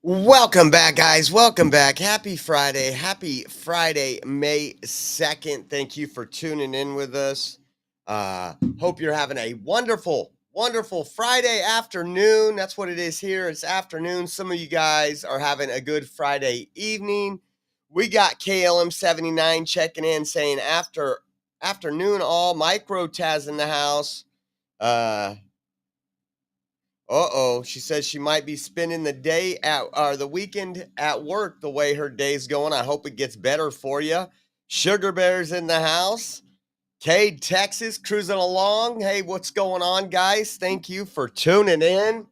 Welcome back, guys. Welcome back. Happy Friday. Happy Friday, May 2nd. Thank you for tuning in with us. Hope you're having a wonderful Friday afternoon. That's what it is here. It's afternoon. Some of you guys are having a good Friday evening. We got KLM79 checking in saying afternoon all. Micro Taz in the house. She says she might be spending the day the weekend at work the way her day's going. I hope it gets better for you. Sugar Bear's in the house. Cade, Texas, cruising along. Hey, what's going on, guys? Thank you for tuning in.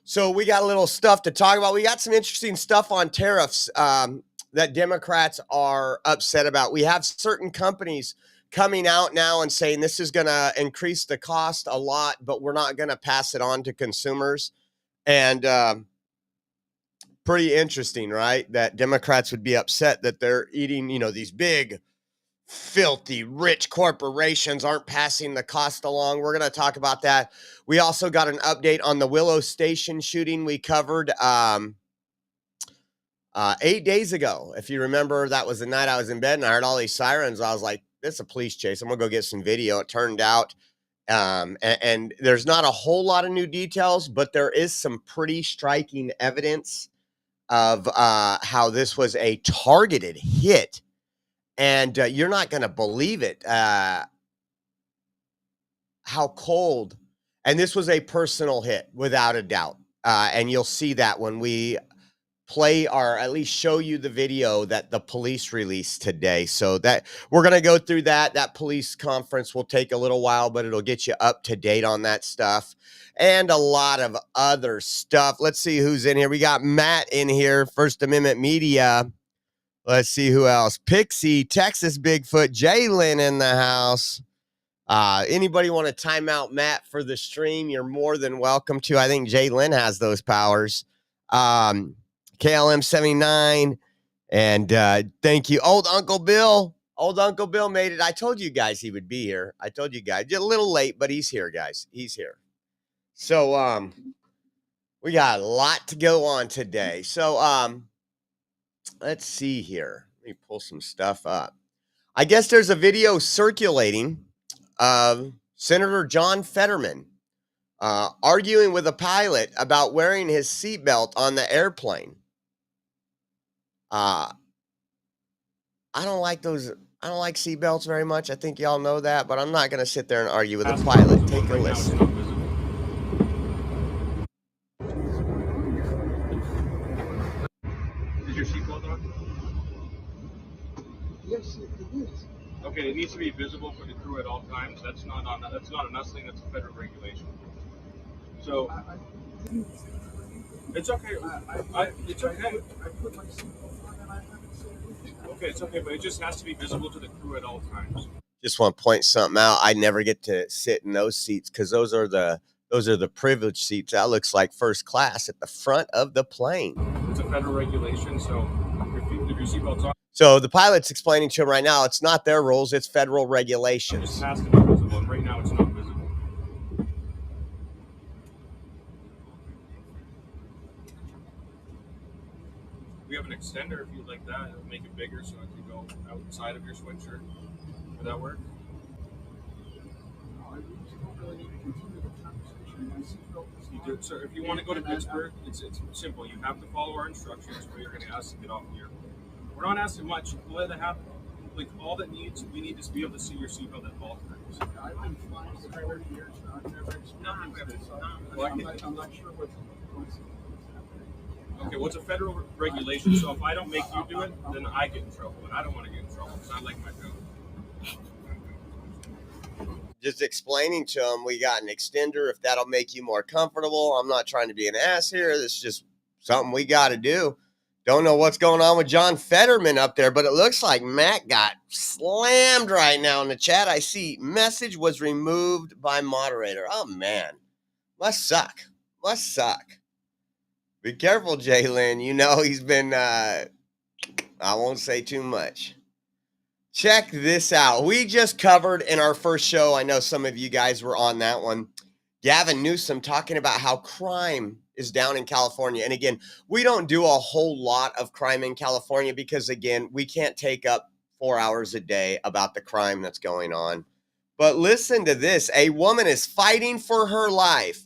So we got a little stuff to talk about. We got some interesting stuff on tariffs that Democrats are upset about. We have certain companies coming out now and saying this is going to increase the cost a lot, but we're not going to pass it on to consumers. And pretty interesting, right? That Democrats would be upset that they're eating, these big, filthy, rich corporations aren't passing the cost along. We're going to talk about that. We also got an update on the Willow station shooting we covered 8 days ago. If you remember, that was the night I was in bed and I heard all these sirens. I was like, this is a police chase. I'm going to go get some video. It turned out, and there's not a whole lot of new details, but there is some pretty striking evidence of how this was a targeted hit. And you're not going to believe it, how cold. And this was a personal hit, without a doubt. And you'll see that when we play or at least show you the video that the police released today. So that we're going to go through that. That police conference will take a little while, but it'll get you up to date on that stuff and a lot of other stuff. Let's see who's in here. We got Matt in here, First Amendment Media. Let's see who else. Pixie, Texas Bigfoot, Jalen in the house. Anybody want to time out Matt for the stream? You're more than welcome to. I think Jalen has those powers. KLM 79. And thank you. Old Uncle Bill. Old Uncle Bill made it. I told you guys he would be here. I told you guys. A little late, but he's here, guys. He's here. So we got a lot to go on today. So let's see here. Let me pull some stuff up. I guess there's a video circulating of Senator John Fetterman arguing with a pilot about wearing his seatbelt on the airplane. I don't like those. I don't like seatbelts very much. I think y'all know that, but I'm not going to sit there and argue with a pilot. Take a listen. Is your seatbelt on? Yes, it is. Okay, it needs to be visible for the crew at all times. That's not on. That's not an us thing. That's a federal regulation. So it's okay. It's okay. I put my seatbelt on and I haven't said anything. Okay, it's okay, but it just has to be visible to the crew at all times. Just want to point something out. I never get to sit in those seats because those are the privileged seats. That looks like first class at the front of the plane. It's a federal regulation, so if your seatbelt's on. So the pilot's explaining to him right now, it's not their rules, it's federal It regulations. just has to be visible, and right now it's not visible. We have an extender if you'd like that. It'll make it bigger so it can go outside of your sweatshirt. Would that work? No, I don't really need to continue the conversation. My seatbelt is You do, sir. If you want to go to Pittsburgh, it's simple. You have to follow our instructions, or you're going to ask to get off the airplane. We're not asking much. Let it happen. Like all that we need to be able to see your seatbelt at all times. I've been flying for 30 years now. I've never experienced this. I'm not sure what's happening. Okay, well, it's a federal regulation, so if I don't make you do it, then I get in trouble, and I don't want to get in trouble because I like my job. Just explaining to him we got an extender if that'll make you more comfortable. I'm not trying to be an ass here. This is just something we got to do. Don't know what's going on with John Fetterman up there, but it looks like Matt got slammed right now in the chat. I see message was removed by moderator. Oh, man. Must suck. Must suck. Be careful, Jalen. You know he's been, I won't say too much. Check this out. We just covered in our first show, I know some of you guys were on that one, Gavin Newsom talking about how crime is down in California. And again, we don't do a whole lot of crime in California because, again, we can't take up 4 hours a day about the crime that's going on. But listen to this. A woman is fighting for her life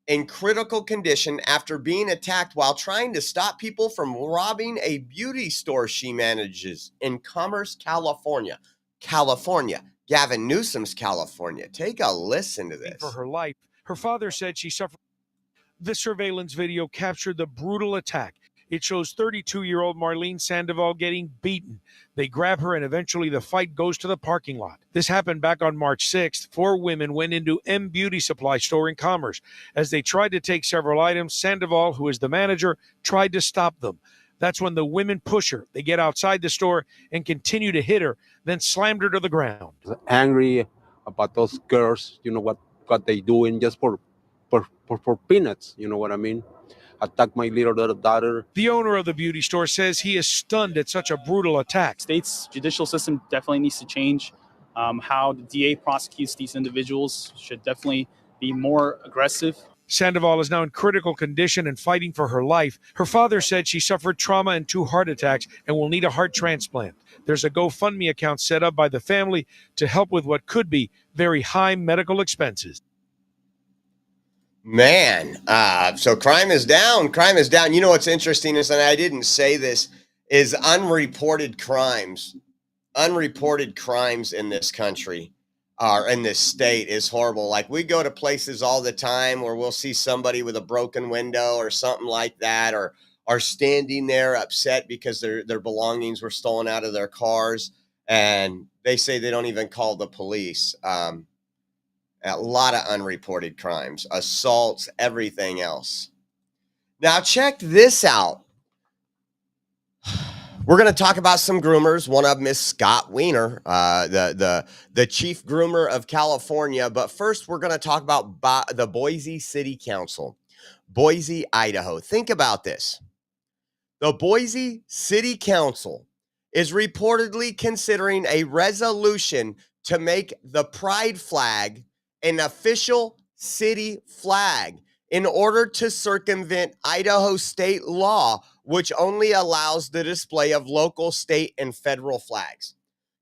in critical condition after being attacked while trying to stop people from robbing a beauty store she manages in Commerce, California. Gavin Newsom's California. Take a listen to this. For her life, her father said she suffered. The surveillance video captured the brutal attack. It shows 32-year-old Marlene Sandoval getting beaten. They grab her and eventually the fight goes to the parking lot. This happened back on March 6th. 4 women went into M Beauty Supply store in Commerce. As they tried to take several items, Sandoval, who is the manager, tried to stop them. That's when the women push her. They get outside the store and continue to hit her, then slammed her to the ground. Angry about those girls, you know what they doing just for peanuts, you know what I mean? Attack my little daughter. The owner of the beauty store says he is stunned at such a brutal attack. State's judicial system definitely needs to change. How the DA prosecutes these individuals should definitely be more aggressive. Sandoval is now in critical condition and fighting for her life. Her father said she suffered trauma and 2 heart attacks and will need a heart transplant. There's a GoFundMe account set up by the family to help with what could be very high medical expenses. Man, so crime is down. Crime is down. You know what's interesting is, and I didn't say this, is unreported crimes. Unreported crimes in this country or in this state is horrible. Like, we go to places all the time where we'll see somebody with a broken window or something like that, or are standing there upset because their belongings were stolen out of their cars, and they say they don't even call the police. A lot of unreported crimes, assaults, everything else. Now, check this out. We're going to talk about some groomers. One of them is Scott Wiener, the chief groomer of California. But first, we're going to talk about the Boise City Council, Boise, Idaho. Think about this. The Boise City Council is reportedly considering a resolution to make the pride flag an official city flag in order to circumvent Idaho state law, which only allows the display of local, state, and federal flags.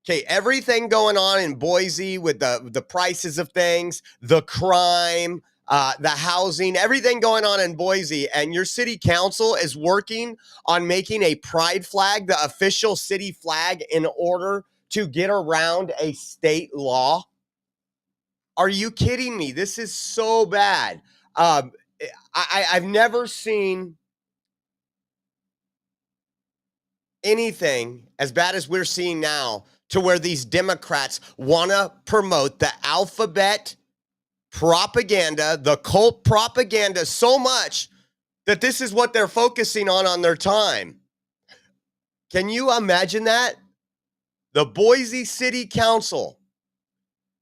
Okay, everything going on in Boise with the prices of things, the crime, the housing, everything going on in Boise, and your city council is working on making a pride flag the official city flag in order to get around a state law. Are you kidding me? This is so bad. I've never seen anything as bad as we're seeing now, to where these Democrats want to promote the alphabet propaganda, the cult propaganda, so much that this is what they're focusing on their time. Can you imagine that? The Boise City Council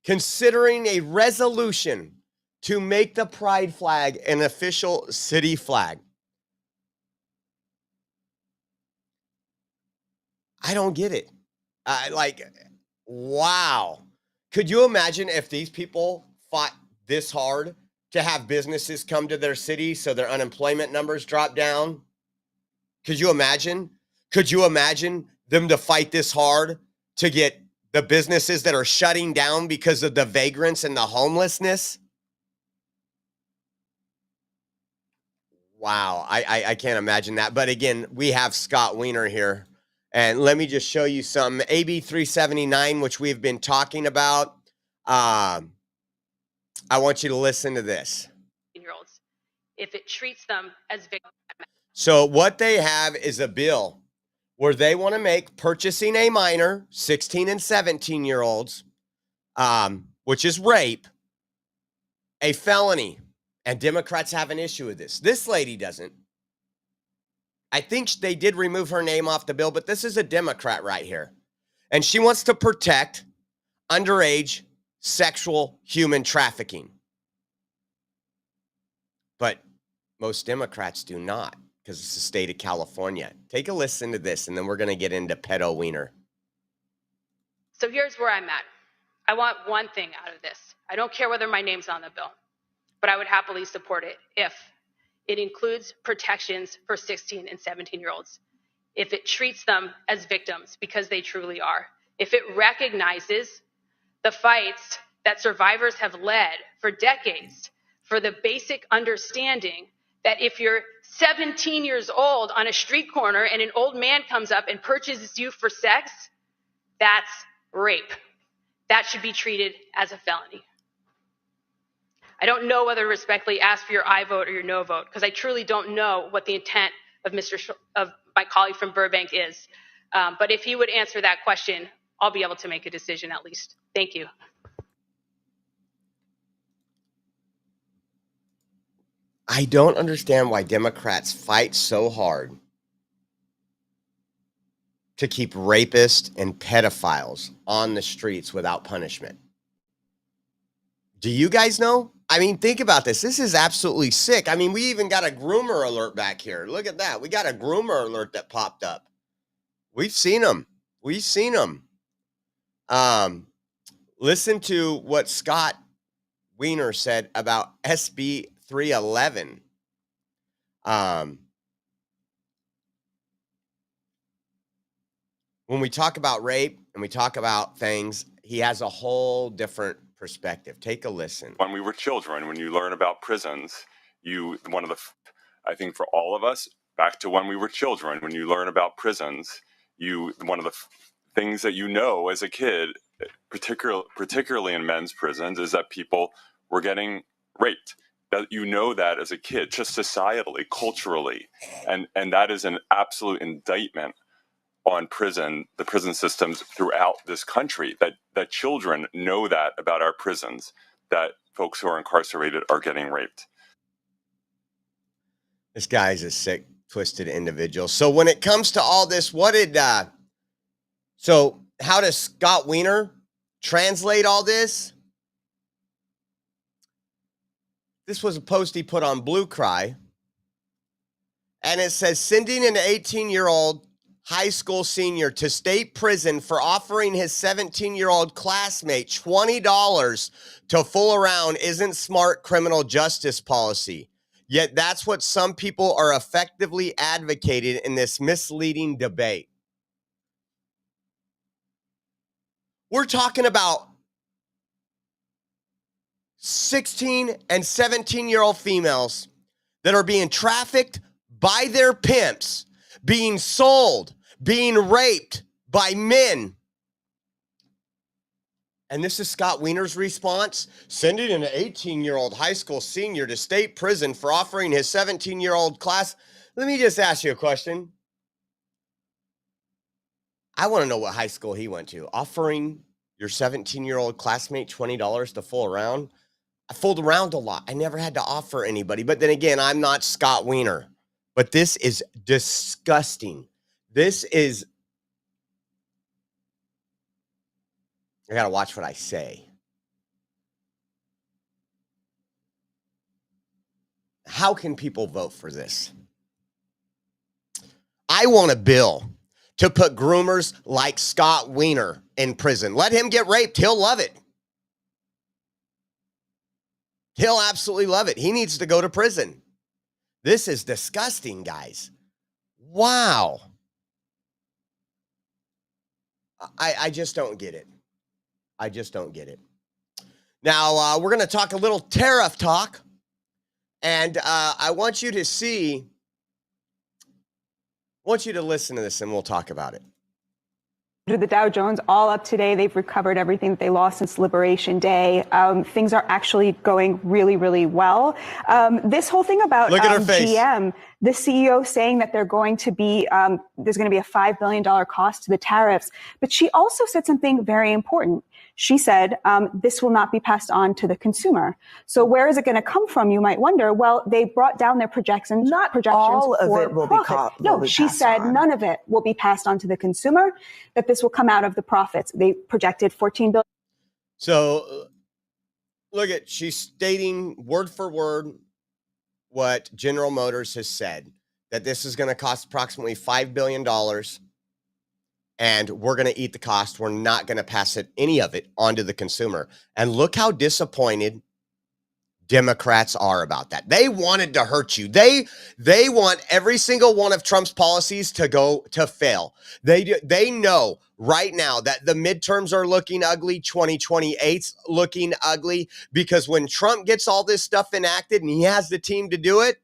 considering a resolution to make the pride flag an official city flag. I don't get it. Wow. Could you imagine if these people fought this hard to have businesses come to their city so their unemployment numbers drop down? Could you imagine? Could you imagine them to fight this hard to get the businesses that are shutting down because of the vagrants and the homelessness? Wow, I can't imagine that. But again, we have Scott Wiener here. And let me just show you some AB 379, which we've been talking about. I want you to listen to this. Year-olds, if it treats them as victims. So what they have is a bill where they want to make purchasing a minor, 16 and 17-year-olds, which is rape, a felony. And Democrats have an issue with this. This lady doesn't. I think they did remove her name off the bill, but this is a Democrat right here. And she wants to protect underage sexual human trafficking. But most Democrats do not, because it's the state of California. Take a listen to this, and then we're going to get into Pedo Wiener. So here's where I'm at. I want one thing out of this. I don't care whether my name's on the bill, but I would happily support it if it includes protections for 16 and 17-year-olds. If it treats them as victims, because they truly are. If it recognizes the fights that survivors have led for decades for the basic understanding that if you're 17 years old on a street corner and an old man comes up and purchases you for sex, that's rape. That should be treated as a felony. I don't know whether to respectfully ask for your aye vote or your no vote, because I truly don't know what the intent of of my colleague from Burbank is. But if he would answer that question, I'll be able to make a decision at least. Thank you. I don't understand why Democrats fight so hard to keep rapists and pedophiles on the streets without punishment. Do you guys know? I mean, think about this. This is absolutely sick. I mean, we even got a groomer alert back here. Look at that. We got a groomer alert that popped up. We've seen them. We've seen them. Listen to what Scott Wiener said about SB 311. When we talk about rape and we talk about things, he has a whole different perspective. Take a listen. When we were children, when you learn about prisons, I think for all of us, back to when we were children, when you learn about prisons, one of the things that you know as a kid, particularly in men's prisons, is that people were getting raped. That you know that as a kid, just societally, culturally, and that is an absolute indictment on the prison systems throughout this country, that children know that about our prisons, that folks who are incarcerated are getting raped. This guy's a sick, twisted individual. So when it comes to all this, how does Scott Wiener translate all this? This was a post he put on Blue Cry. And it says, sending an 18-year-old high school senior to state prison for offering his 17-year-old classmate $20 to fool around isn't smart criminal justice policy. Yet that's what some people are effectively advocating in this misleading debate. We're talking about 16 and 17-year-old females that are being trafficked by their pimps, being sold, being raped by men. And this is Scott Wiener's response: sending an 18-year-old high school senior to state prison for offering his 17-year-old class. Let me just ask you a question. I want to know what high school he went to. Offering your 17-year-old classmate $20 to fool around? I fooled around a lot. I never had to offer anybody. But then again, I'm not Scott Wiener. But this is disgusting. I got to watch what I say. How can people vote for this? I want a bill to put groomers like Scott Wiener in prison. Let him get raped. He'll love it. He'll absolutely love it. He needs to go to prison. This is disgusting, guys. Wow. I just don't get it. I just don't get it. Now, we're going to talk a little tariff talk. And I want you to listen to this, and we'll talk about it. The Dow Jones all up today. They've recovered everything that they lost since Liberation Day. Things are actually going really, really well. This whole thing about GM, the CEO saying that there's going to be a $5 billion cost to the tariffs. But she also said something very important. She said, this will not be passed on to the consumer. So where is it going to come from? You might wonder. Well, they brought down their projections. Not all of it will be No, she said none of it will be passed on to the consumer, that this will come out of the profits. They projected $14 billion. So she's stating word for word what General Motors has said, that this is going to cost approximately $5 billion. And we're going to eat the cost. We're not going to pass any of it onto the consumer. And look how disappointed Democrats are about that. They wanted to hurt you. They want every single one of Trump's policies to fail. They know right now that the midterms are looking ugly, 2028's looking ugly, because when Trump gets all this stuff enacted and he has the team to do it,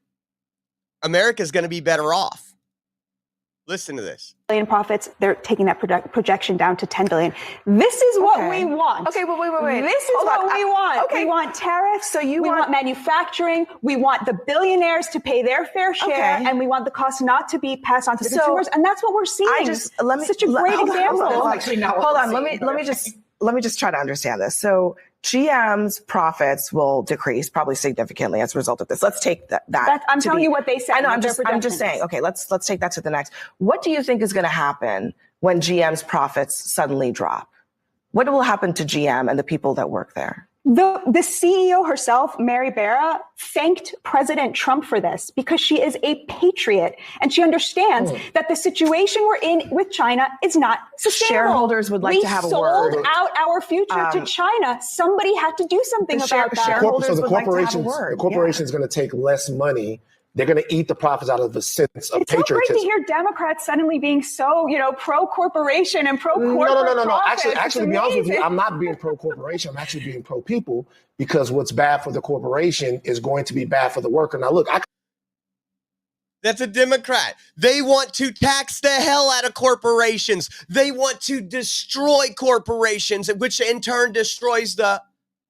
America's going to be better off. Listen to this. Billion profits, they're taking that projection down to 10 billion. This is what we want. Okay, but wait. This is what we want. Okay. We want tariffs. So we want manufacturing. We want the billionaires to pay their fair share, and we want the cost not to be passed on to consumers. And that's what we're seeing. Such a great example. Hold on. Let me just try to understand this. So GM's profits will decrease probably significantly as a result of this. Let's take that. I'm telling you what they said. I know. I'm just saying. Okay, let's take that to the next. What do you think is going to happen when GM's profits suddenly drop? What will happen to GM and the people that work there? The CEO herself, Mary Barra, thanked President Trump for this because she is a patriot and she understands that the situation we're in with China is not sustainable. Shareholders would like to have a word. We sold out our future to China. Somebody had to do something about that. Shareholders the would like to have a corporations, word. the corporation is going to take less money. They're going to eat the profits out of the sense of patriotism. It's so great to hear Democrats suddenly being so, pro-corporation and pro-corporate. No. Actually, to be honest with you, I'm not being pro-corporation. I'm actually being pro-people, because what's bad for the corporation is going to be bad for the worker. Now, look, That's a Democrat. They want to tax the hell out of corporations. They want to destroy corporations, which in turn destroys the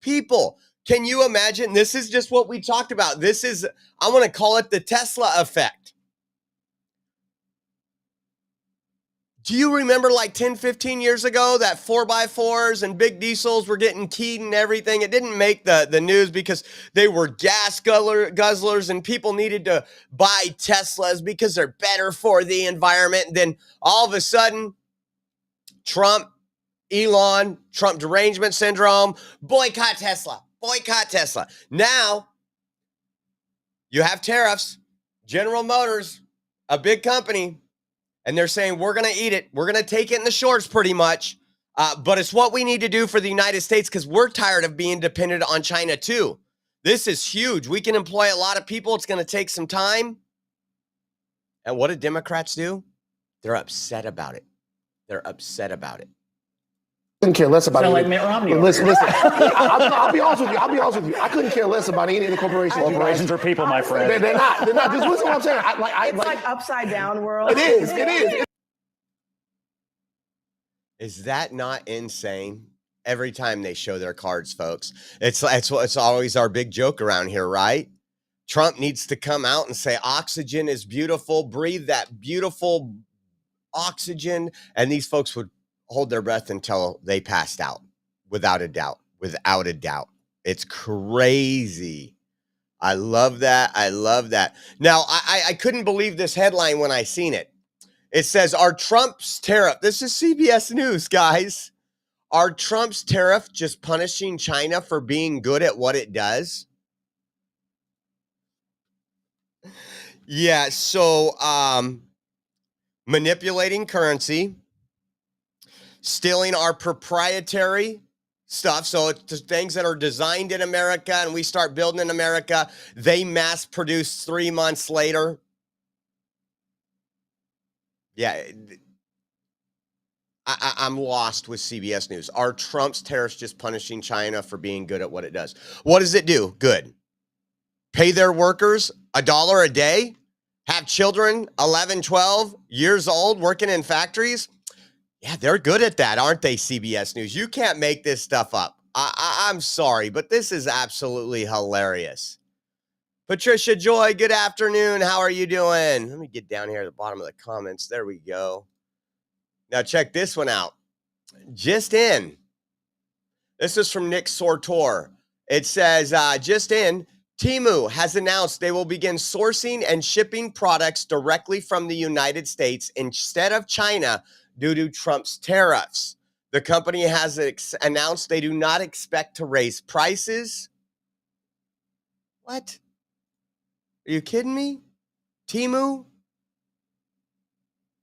people. Can you imagine? This is just what we talked about. I want to call it the Tesla effect. Do you remember like 10, 15 years ago that 4x4s and big diesels were getting keyed and everything? It didn't make the news because they were gas guzzlers and people needed to buy Teslas because they're better for the environment. And then all of a sudden, Trump derangement syndrome, boycott Tesla. Now, you have tariffs, General Motors, a big company, and they're saying, we're going to eat it. We're going to take it in the shorts pretty much. But it's what we need to do for the United States because we're tired of being dependent on China too. This is huge. We can employ a lot of people. It's going to take some time. And what do Democrats do? They're upset about it. I couldn't care less about Sound like Mitt Romney. Listen. I'll be honest with you. I couldn't care less about any of the corporations. Corporations are people, my friend. They're not. Just listen to what I'm saying. It's like upside down world. It is. Is that not insane? Every time they show their cards, folks, it's always our big joke around here, right? Trump needs to come out and say oxygen is beautiful. Breathe that beautiful oxygen, and these folks would hold their breath until they passed out, without a doubt. It's crazy. I love that. Now, I couldn't believe this headline when I seen it. It says, are Trump's tariff, this is CBS News, guys. Are Trump's tariff just punishing China for being good at what it does? Yeah, so manipulating currency, stealing our proprietary stuff. So it's things that are designed in America and we start building in America. They mass produce 3 months later. Yeah. I'm lost with CBS News. Are Trump's tariffs just punishing China for being good at what it does? What does it do? Good. Pay their workers $1 a day? Have children 11, 12 years old working in factories? Yeah, they're good at that, aren't they, CBS News? You can't make this stuff up. I'm sorry, but this is absolutely hilarious. Patricia Joy, good afternoon. How are you doing? Let me get down here at the bottom of the comments. There we go. Now check this one out. Just in. This is from Nick Sortor. It says, just in, Temu has announced they will begin sourcing and shipping products directly from the United States instead of China due to Trump's tariffs. The company has announced they do not expect to raise prices. What? Are you kidding me? Temu?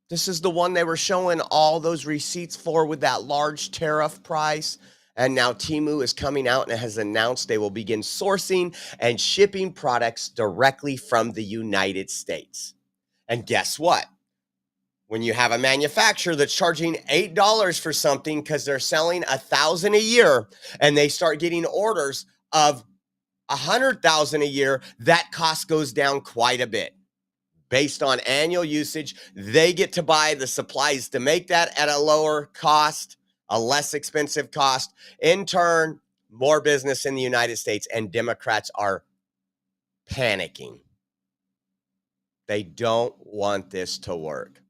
This is the one they were showing all those receipts for with that large tariff price. And now Temu is coming out and has announced they will begin sourcing and shipping products directly from the United States. And guess what? When you have a manufacturer that's charging $8 for something because they're selling 1,000 a year, and they start getting orders of 100,000 a year, that cost goes down quite a bit. Based on annual usage, they get to buy the supplies to make that at a lower cost, a less expensive cost. In turn, more business in the United States, and Democrats are panicking. They don't want this to work.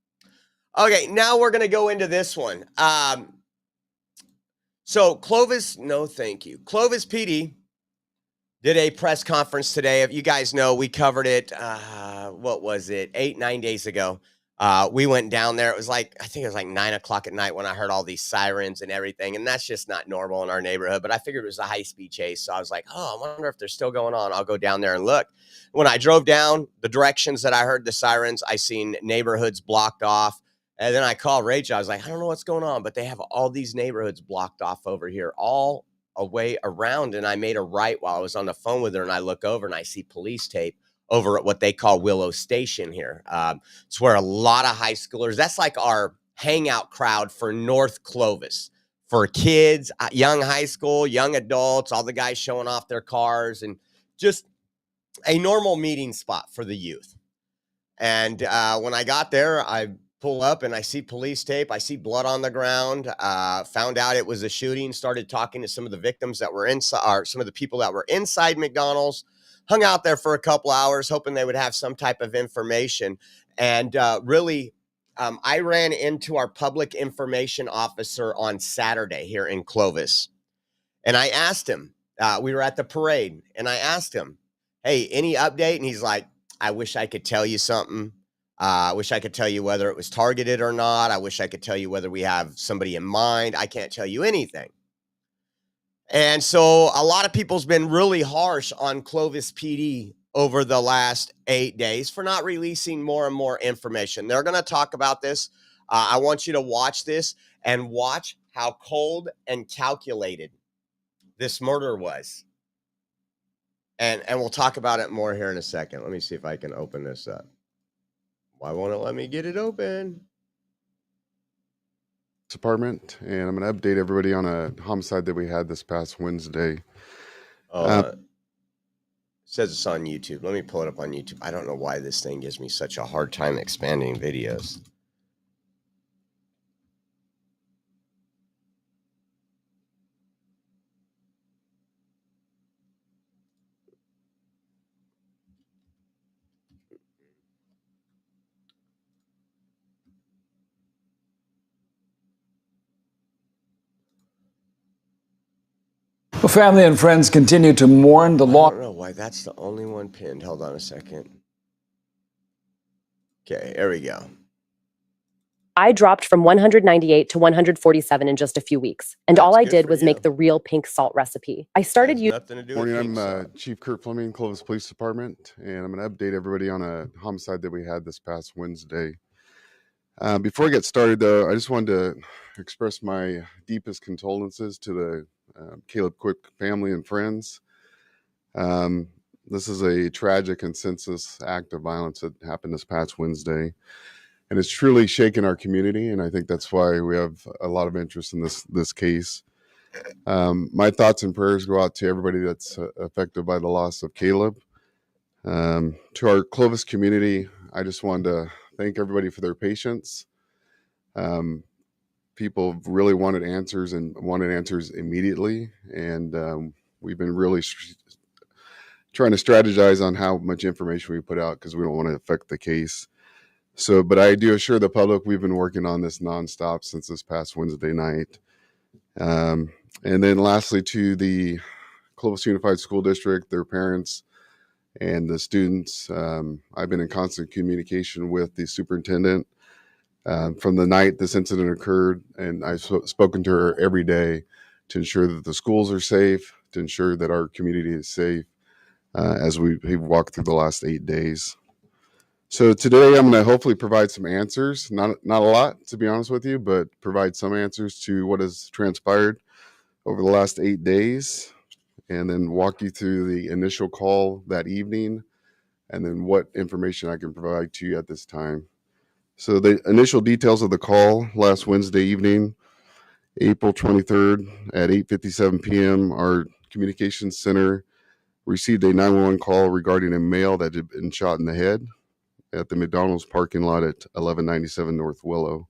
Okay, now we're going to go into this one. So Clovis, no thank you. Clovis PD did a press conference today. If you guys know, we covered it, what was it, 8-9 days ago. We went down there. It was like, I think it was like 9 o'clock at night when I heard all these sirens and everything. And that's just not normal in our neighborhood. But I figured it was a high-speed chase. So I was like, oh, I wonder if they're still going on. I'll go down there and look. When I drove down the directions that I heard the sirens, I seen neighborhoods blocked off. And then I called Rachel. I was like, I don't know what's going on, but they have all these neighborhoods blocked off over here, all a way around. And I made a right while I was on the phone with her, and I look over and I see police tape over at what they call Willow Station here. It's where a lot of high schoolers, that's like our hangout crowd for North Clovis, for kids, young high school, young adults, all the guys showing off their cars, and just a normal meeting spot for the youth. And when I got there, I pull up and I see police tape. I see blood on the ground. Found out it was a shooting. Started talking to some of the victims that were inside, or some of the people that were inside McDonald's. Hung out there for a couple hours, hoping they would have some type of information. And really, I ran into our public information officer on Saturday here in Clovis. And I asked him, we were at the parade, and I asked him, hey, any update? And he's like, I wish I could tell you something. I wish I could tell you whether it was targeted or not. I wish I could tell you whether we have somebody in mind. I can't tell you anything. And so a lot of people's been really harsh on Clovis PD over the last 8 days for not releasing more and more information. They're going to talk about this. I want you to watch this and watch how cold and calculated this murder was. And we'll talk about it more here in a second. Let me see if I can open this up. Why won't it let me get it open? Department, and I'm going to update everybody on a homicide that we had this past Wednesday. It says it's on YouTube. Let me pull it up on YouTube. I don't know why this thing gives me such a hard time expanding videos. Well, family and friends continue to mourn the loss. I don't know why that's the only one pinned. Hold on a second. Okay, here we go. I dropped from 198 to 147 in just a few weeks. And all I did was make the real pink salt recipe. I started using... Morning, I'm Chief Kurt Fuming, Clovis Police Department, and I'm going to update everybody on a homicide that we had this past Wednesday. Before I get started, though, I just wanted to express my deepest condolences to the Caleb Quick family and friends. This is a tragic and senseless act of violence that happened this past Wednesday, and it's truly shaken our community, and I think that's why we have a lot of interest in this case. My thoughts and prayers go out to everybody that's affected by the loss of Caleb. To our Clovis community, I just wanted to thank everybody for their patience. People really wanted answers and wanted answers immediately. And we've been really trying to strategize on how much information we put out because we don't want to affect the case. So, but I do assure the public we've been working on this nonstop since this past Wednesday night. And then lastly, to the Clovis Unified School District, their parents, and the students, I've been in constant communication with the superintendent from the night this incident occurred, and I've spoken to her every day to ensure that the schools are safe, to ensure that our community is safe as we've walked through the last 8 days. So today I'm going to hopefully provide some answers, not a lot, to be honest with you, but provide some answers to what has transpired over the last 8 days, and then walk you through the initial call that evening, and then what information I can provide to you at this time. So the initial details of the call last Wednesday evening, April 23rd at 8:57 p.m., our communications center received a 911 call regarding a male that had been shot in the head at the McDonald's parking lot at 1197 North Willow.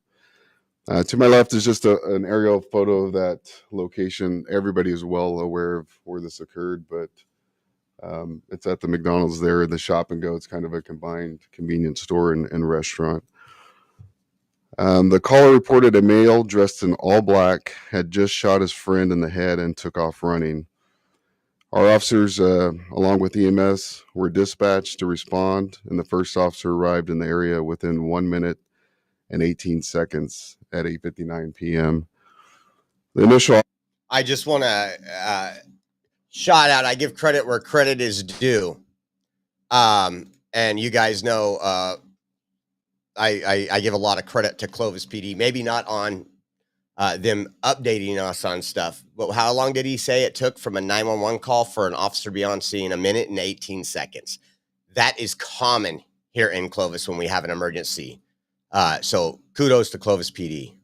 To my left is just an aerial photo of that location. Everybody is well aware of where this occurred, but it's at the McDonald's there in the shop and go. It's kind of a combined convenience store and restaurant. The caller reported a male dressed in all black had just shot his friend in the head and took off running. Our officers, along with EMS, were dispatched to respond, and the first officer arrived in the area within 1 minute and 18 seconds at 8:59 p.m. The initial... I just want to shout out, I give credit where credit is due. And you guys know I give a lot of credit to Clovis PD, maybe not on them updating us on stuff, but how long did he say it took from a 911 call for an officer to be on scene? 1 minute and 18 seconds. That is common here in Clovis when we have an emergency. So kudos to Clovis PD.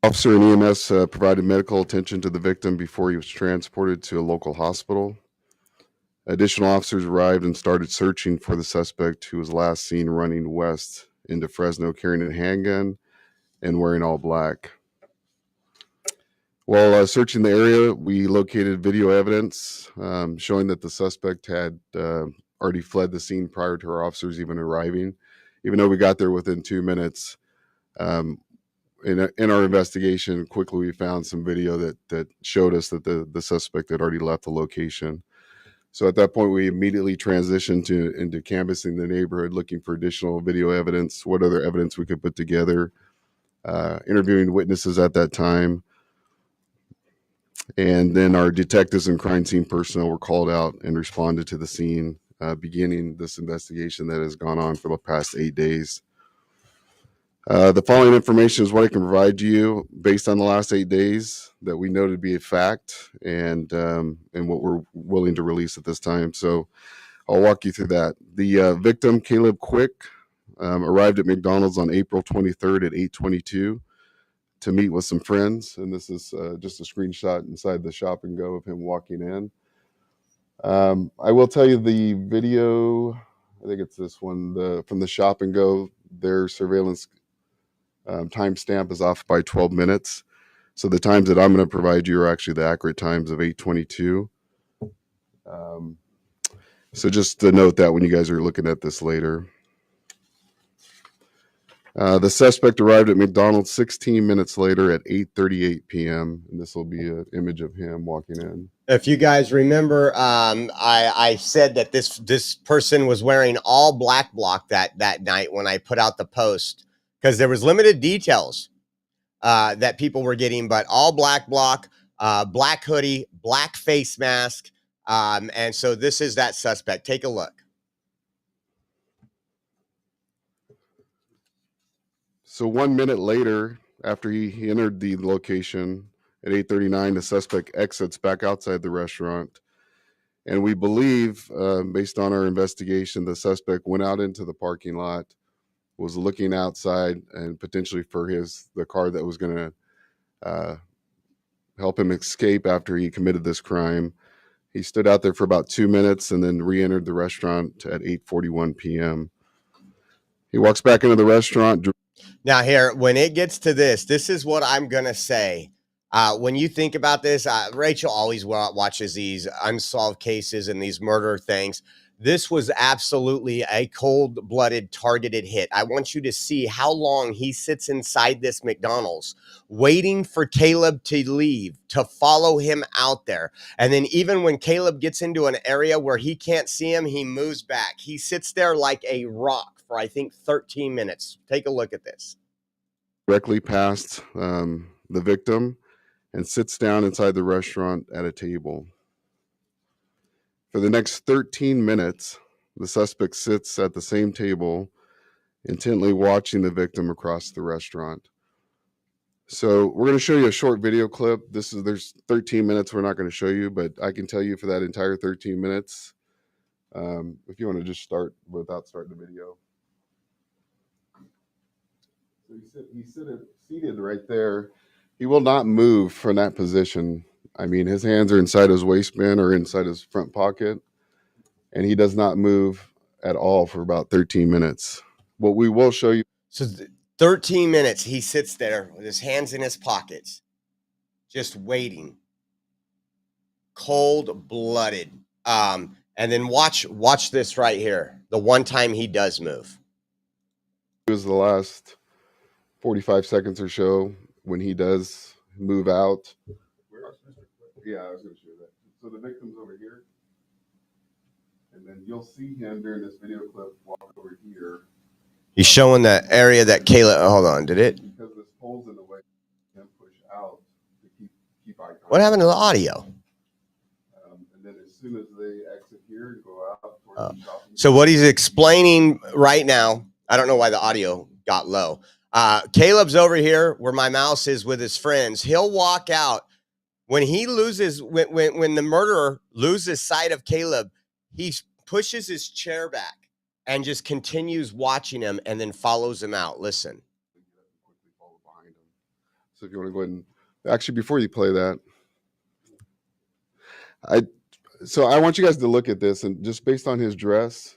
Officer and EMS provided medical attention to the victim before he was transported to a local hospital. Additional officers arrived and started searching for the suspect, who was last seen running west into Fresno carrying a handgun and wearing all black. While searching the area, we located video evidence showing that the suspect had already fled the scene prior to our officers even arriving. Even though we got there within 2 minutes, in our investigation, quickly we found some video that showed us that the suspect had already left the location. So at that point, we immediately transitioned into canvassing the neighborhood, looking for additional video evidence, what other evidence we could put together, interviewing witnesses at that time. And then our detectives and crime scene personnel were called out and responded to the scene, beginning this investigation that has gone on for the past 8 days. The following information is what I can provide to you based on the last 8 days that we know to be a fact and what we're willing to release at this time. So I'll walk you through that. The victim, Caleb Quick, arrived at McDonald's on April 23rd at 8:22 to meet with some friends. And this is just a screenshot inside the shop and go of him walking in. I will tell you the video, I think it's this one, from the shop and go, their surveillance timestamp is off by 12 minutes. So the times that I'm going to provide you are actually the accurate times of 8:22. So just to note that when you guys are looking at this later. The suspect arrived at McDonald's 16 minutes later at 8:38 p.m. And this will be an image of him walking in. If you guys remember, I said that this person was wearing all black block that night when I put out the post, because there was limited details that people were getting, but all black block, black hoodie, black face mask. And so this is that suspect. Take a look. So 1 minute later, after he entered the location at 8:39, the suspect exits back outside the restaurant. And we believe, based on our investigation, the suspect went out into the parking lot, was looking outside and potentially for the car that was going to help him escape after he committed this crime. He stood out there for about 2 minutes and then re-entered the restaurant at 8:41 p.m. He walks back into the restaurant. Now here, when it gets to this is what I'm going to say. When you think about this, Rachel always watches these unsolved cases and these murder things. This was absolutely a cold-blooded, targeted hit. I want you to see how long he sits inside this McDonald's, waiting for Caleb to leave, to follow him out there. And then even when Caleb gets into an area where he can't see him, he moves back. He sits there like a rock for, I think, 13 minutes. Take a look at this. Directly past the victim and sits down inside the restaurant at a table. For the next 13 minutes, the suspect sits at the same table, intently watching the victim across the restaurant. So we're going to show you a short video clip. There's 13 minutes we're not going to show you, but I can tell you for that entire 13 minutes, if you want to just start without starting the video. So he's seated right there. He will not move from that position. I mean, his hands are inside his waistband or inside his front pocket, and he does not move at all for about 13 minutes. What we will show you. So 13 minutes, he sits there with his hands in his pockets, just waiting, cold-blooded. And then watch this right here. The one time he does move. It was the last 45 seconds or so when he does move out. Yeah, I was going to show that. So the victim's over here. And then you'll see him during this video clip walk over here. He's showing the area that Caleb. Hold on, did it? Because this pole's in the way, him push out to keep eye contact. What happened to the audio? And then as soon as they exit here and go out towards the shopping. So what he's explaining right now, I don't know why the audio got low. Caleb's over here where my mouse is with his friends. He'll walk out when he loses. When the murderer loses sight of Caleb, he pushes his chair back and just continues watching him and then follows him out. Listen. So if you want to go ahead and actually, before you play that, I want you guys to look at this, and just based on his dress,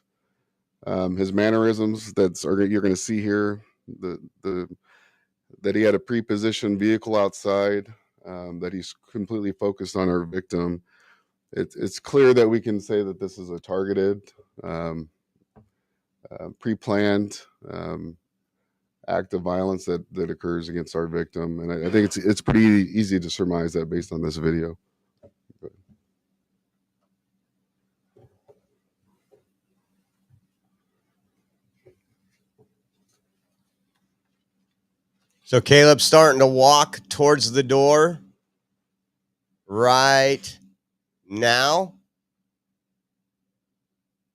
his mannerisms, you're going to see here that he had a pre-positioned vehicle outside, that he's completely focused on our victim. It's clear that we can say that this is a targeted, pre-planned act of violence that occurs against our victim, and I think it's pretty easy to surmise that based on this video. So Caleb's starting to walk towards the door right now.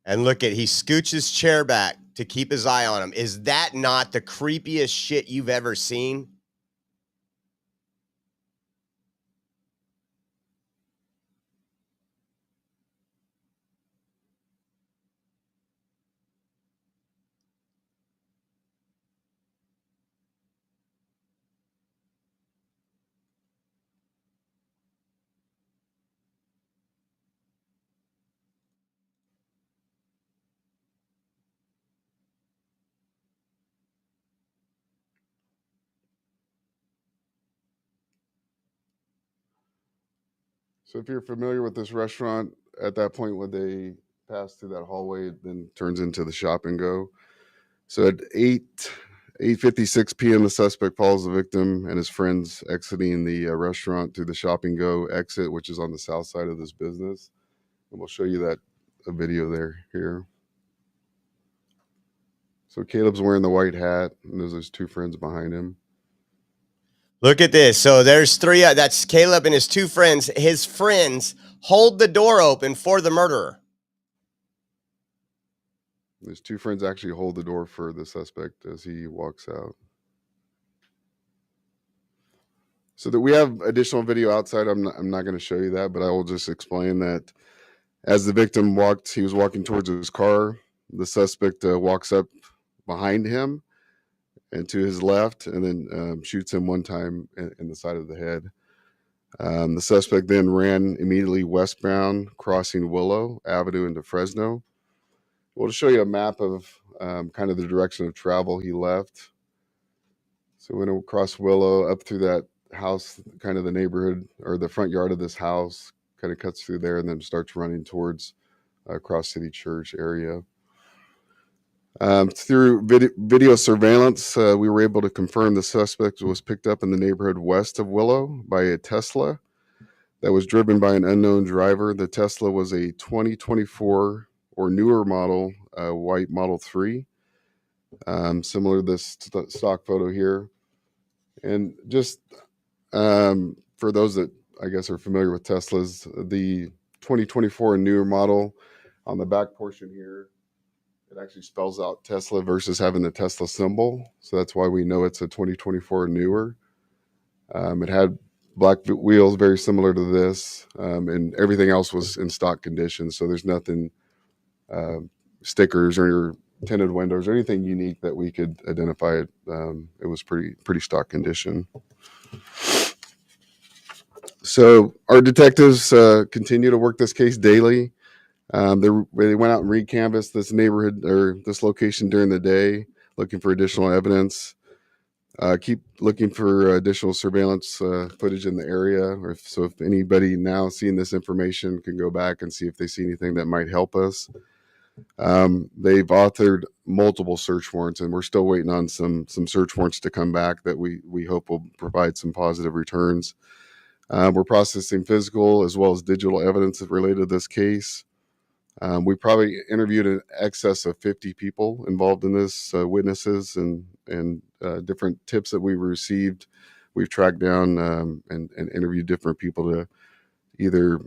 And look at, he scooches his chair back to keep his eye on him. Is that not the creepiest shit you've ever seen? So if you're familiar with this restaurant, at that point when they pass through that hallway, it then turns into the shop and go. So at 8:56 p.m., the suspect follows the victim and his friends exiting the restaurant through the shop and go exit, which is on the south side of this business. And we'll show you that video here. So Caleb's wearing the white hat, and there's his two friends behind him. Look at this. So there's three. That's Caleb and his two friends. His friends hold the door open for the murderer. His two friends actually hold the door for the suspect as he walks out. So that we have additional video outside. I'm not going to show you that, but I will just explain that as the victim walked, he was walking towards his car. The suspect walks up behind him and to his left, and then shoots him one time in the side of the head. The suspect then ran immediately westbound, crossing Willow Avenue into Fresno. We'll show you a map of kind of the direction of travel he left. So we went across Willow up through that house, kind of the neighborhood or the front yard of this house, kind of cuts through there and then starts running towards Cross City Church area. Through video surveillance, we were able to confirm the suspect was picked up in the neighborhood west of Willow by a Tesla that was driven by an unknown driver. The Tesla was a 2024 or newer model, white Model 3, similar to this stock photo here. And just for those that I guess are familiar with Teslas, the 2024 and newer model on the back portion here, it actually spells out Tesla versus having the Tesla symbol. So that's why we know it's a 2024 newer. It had black wheels very similar to this, and everything else was in stock condition. So there's nothing, stickers or tinted windows or anything unique that we could identify. It was pretty stock condition. So our detectives continue to work this case daily. They went out and re-canvassed this neighborhood or this location during the day, looking for additional evidence. Keep looking for additional surveillance footage in the area. So if anybody now seeing this information can go back and see if they see anything that might help us. They've authored multiple search warrants, and we're still waiting on some search warrants to come back that we hope will provide some positive returns. We're processing physical as well as digital evidence related to this case. We probably interviewed in excess of 50 people involved in this, witnesses and different tips that we received. We've tracked down and interviewed different people to either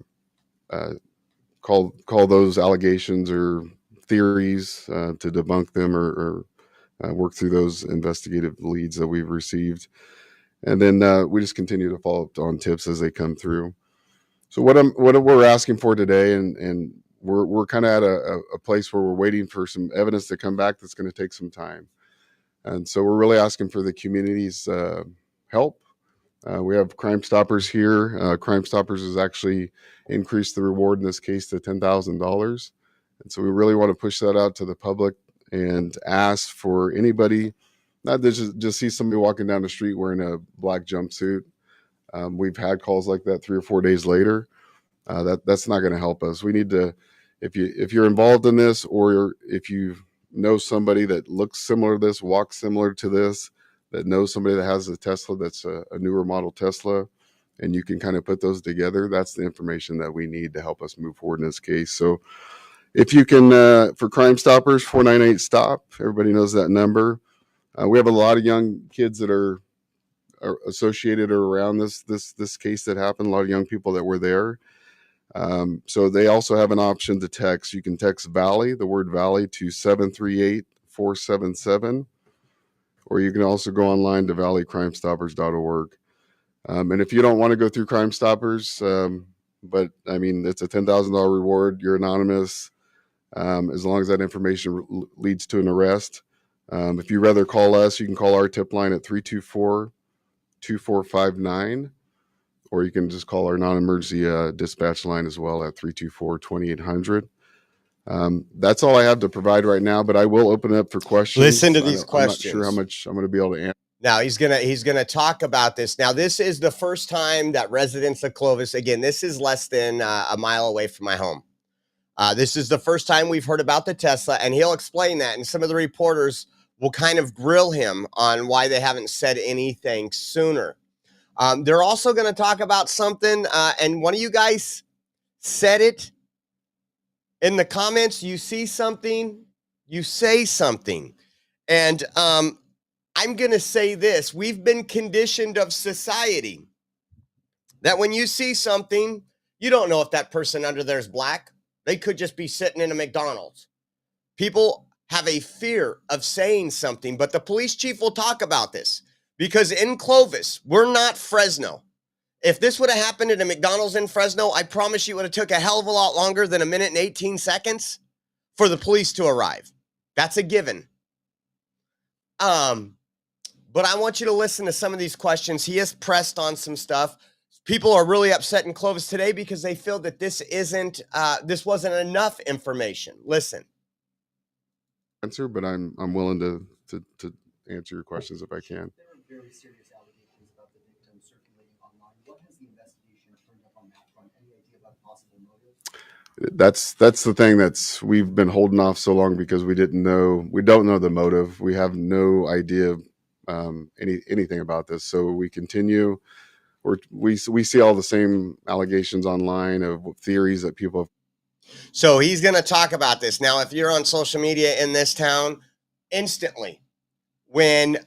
call those allegations or theories to debunk them or work through those investigative leads that we've received. And then we just continue to follow up on tips as they come through. So what we're asking for today, and we're kind of at a place where we're waiting for some evidence to come back that's going to take some time. And so we're really asking for the community's help. We have Crime Stoppers here. Crime Stoppers has actually increased the reward in this case to $10,000. And so we really want to push that out to the public and ask for anybody, not to just see somebody walking down the street wearing a black jumpsuit. We've had calls like that 3 or 4 days later. That's not going to help us. We need to, if you're involved in this, or if you know somebody that looks similar to this, walks similar to this, that knows somebody that has a Tesla that's a newer model Tesla, and you can kind of put those together, that's the information that we need to help us move forward in this case. So if you can, for Crime Stoppers, 498-STOP, everybody knows that number. We have a lot of young kids that are associated or around this case that happened, a lot of young people that were there. So they also have an option to text. You can text Valley, the word Valley, to 738-477, or you can also go online to valleycrimestoppers.org. And if you don't want to go through Crime Stoppers, but I mean, it's a $10,000 reward. You're anonymous, as long as that information leads to an arrest. If you rather call us, you can call our tip line at 324-2459, or you can just call our non-emergency dispatch line as well at 324-2800. That's all I have to provide right now, but I will open it up for questions. Listen to these questions. I'm not sure how much I'm going to be able to answer. Now he's gonna talk about this. Now this is the first time that residents of Clovis, again, this is less than a mile away from my home. This is the first time we've heard about the Tesla, and he'll explain that. And some of the reporters will kind of grill him on why they haven't said anything sooner. They're also going to talk about something, and one of you guys said it in the comments. You see something, you say something. And I'm going to say this. We've been conditioned of society that when you see something, you don't know if that person under there is black. They could just be sitting in a McDonald's. People have a fear of saying something, but the police chief will talk about this because in Clovis, we're not Fresno. If this would have happened at a McDonald's in Fresno, I promise you it would have took a hell of a lot longer than 1 minute and 18 seconds for the police to arrive. That's a given. But I want you to listen to some of these questions. He has pressed on some stuff. People are really upset in Clovis today because they feel that this wasn't enough information. Listen. Answer, but I'm willing to answer your questions if I can. There are very serious allegations about the victim circulating online. What has the investigation turned up on that front? Any idea about possible motive? That's the thing we've been holding off so long because we don't know the motive. We have no idea anything about this. So we continue. We see all the same allegations online of theories that people have. So he's going to talk about this. Now, if you're on social media in this town, instantly, when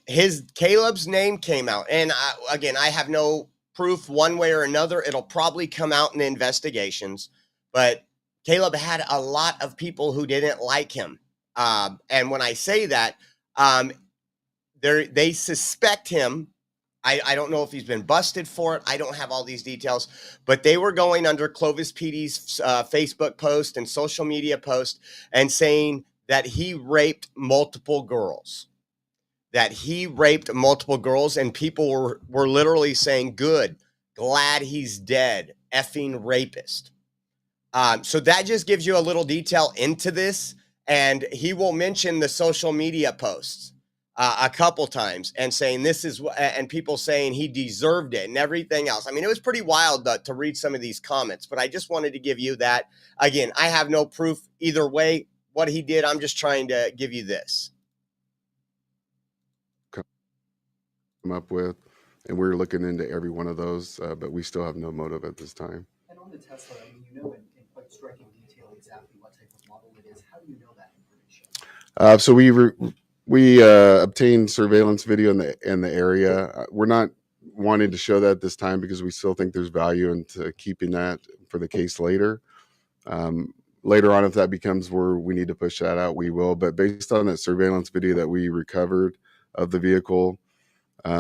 Caleb's name came out, and I have no proof one way or another, it'll probably come out in the investigations, but Caleb had a lot of people who didn't like him. And when I say that, they suspect him I don't know if he's been busted for it. I don't have all these details, but they were going under Clovis PD's Facebook post and social media post and saying that he raped multiple girls. And people were literally saying, good, glad he's dead, effing rapist. So that just gives you a little detail into this, and he will mention the social media posts a couple times and saying this is, and people saying he deserved it and everything else. I mean, it was pretty wild to read some of these comments, but I just wanted to give you that. Again, I have no proof either way what he did. I'm just trying to give you this. Come up with, and we're looking into every one of those, but we still have no motive at this time. And on the Tesla, I mean, you know in quite striking detail exactly what type of model it is. How do you know that information? So we obtained surveillance video in the area. We're not wanting to show that this time because we still think there's value into keeping that for the case later. Later on, if that becomes where we need to push that out, we will. But based on that surveillance video that we recovered of the vehicle,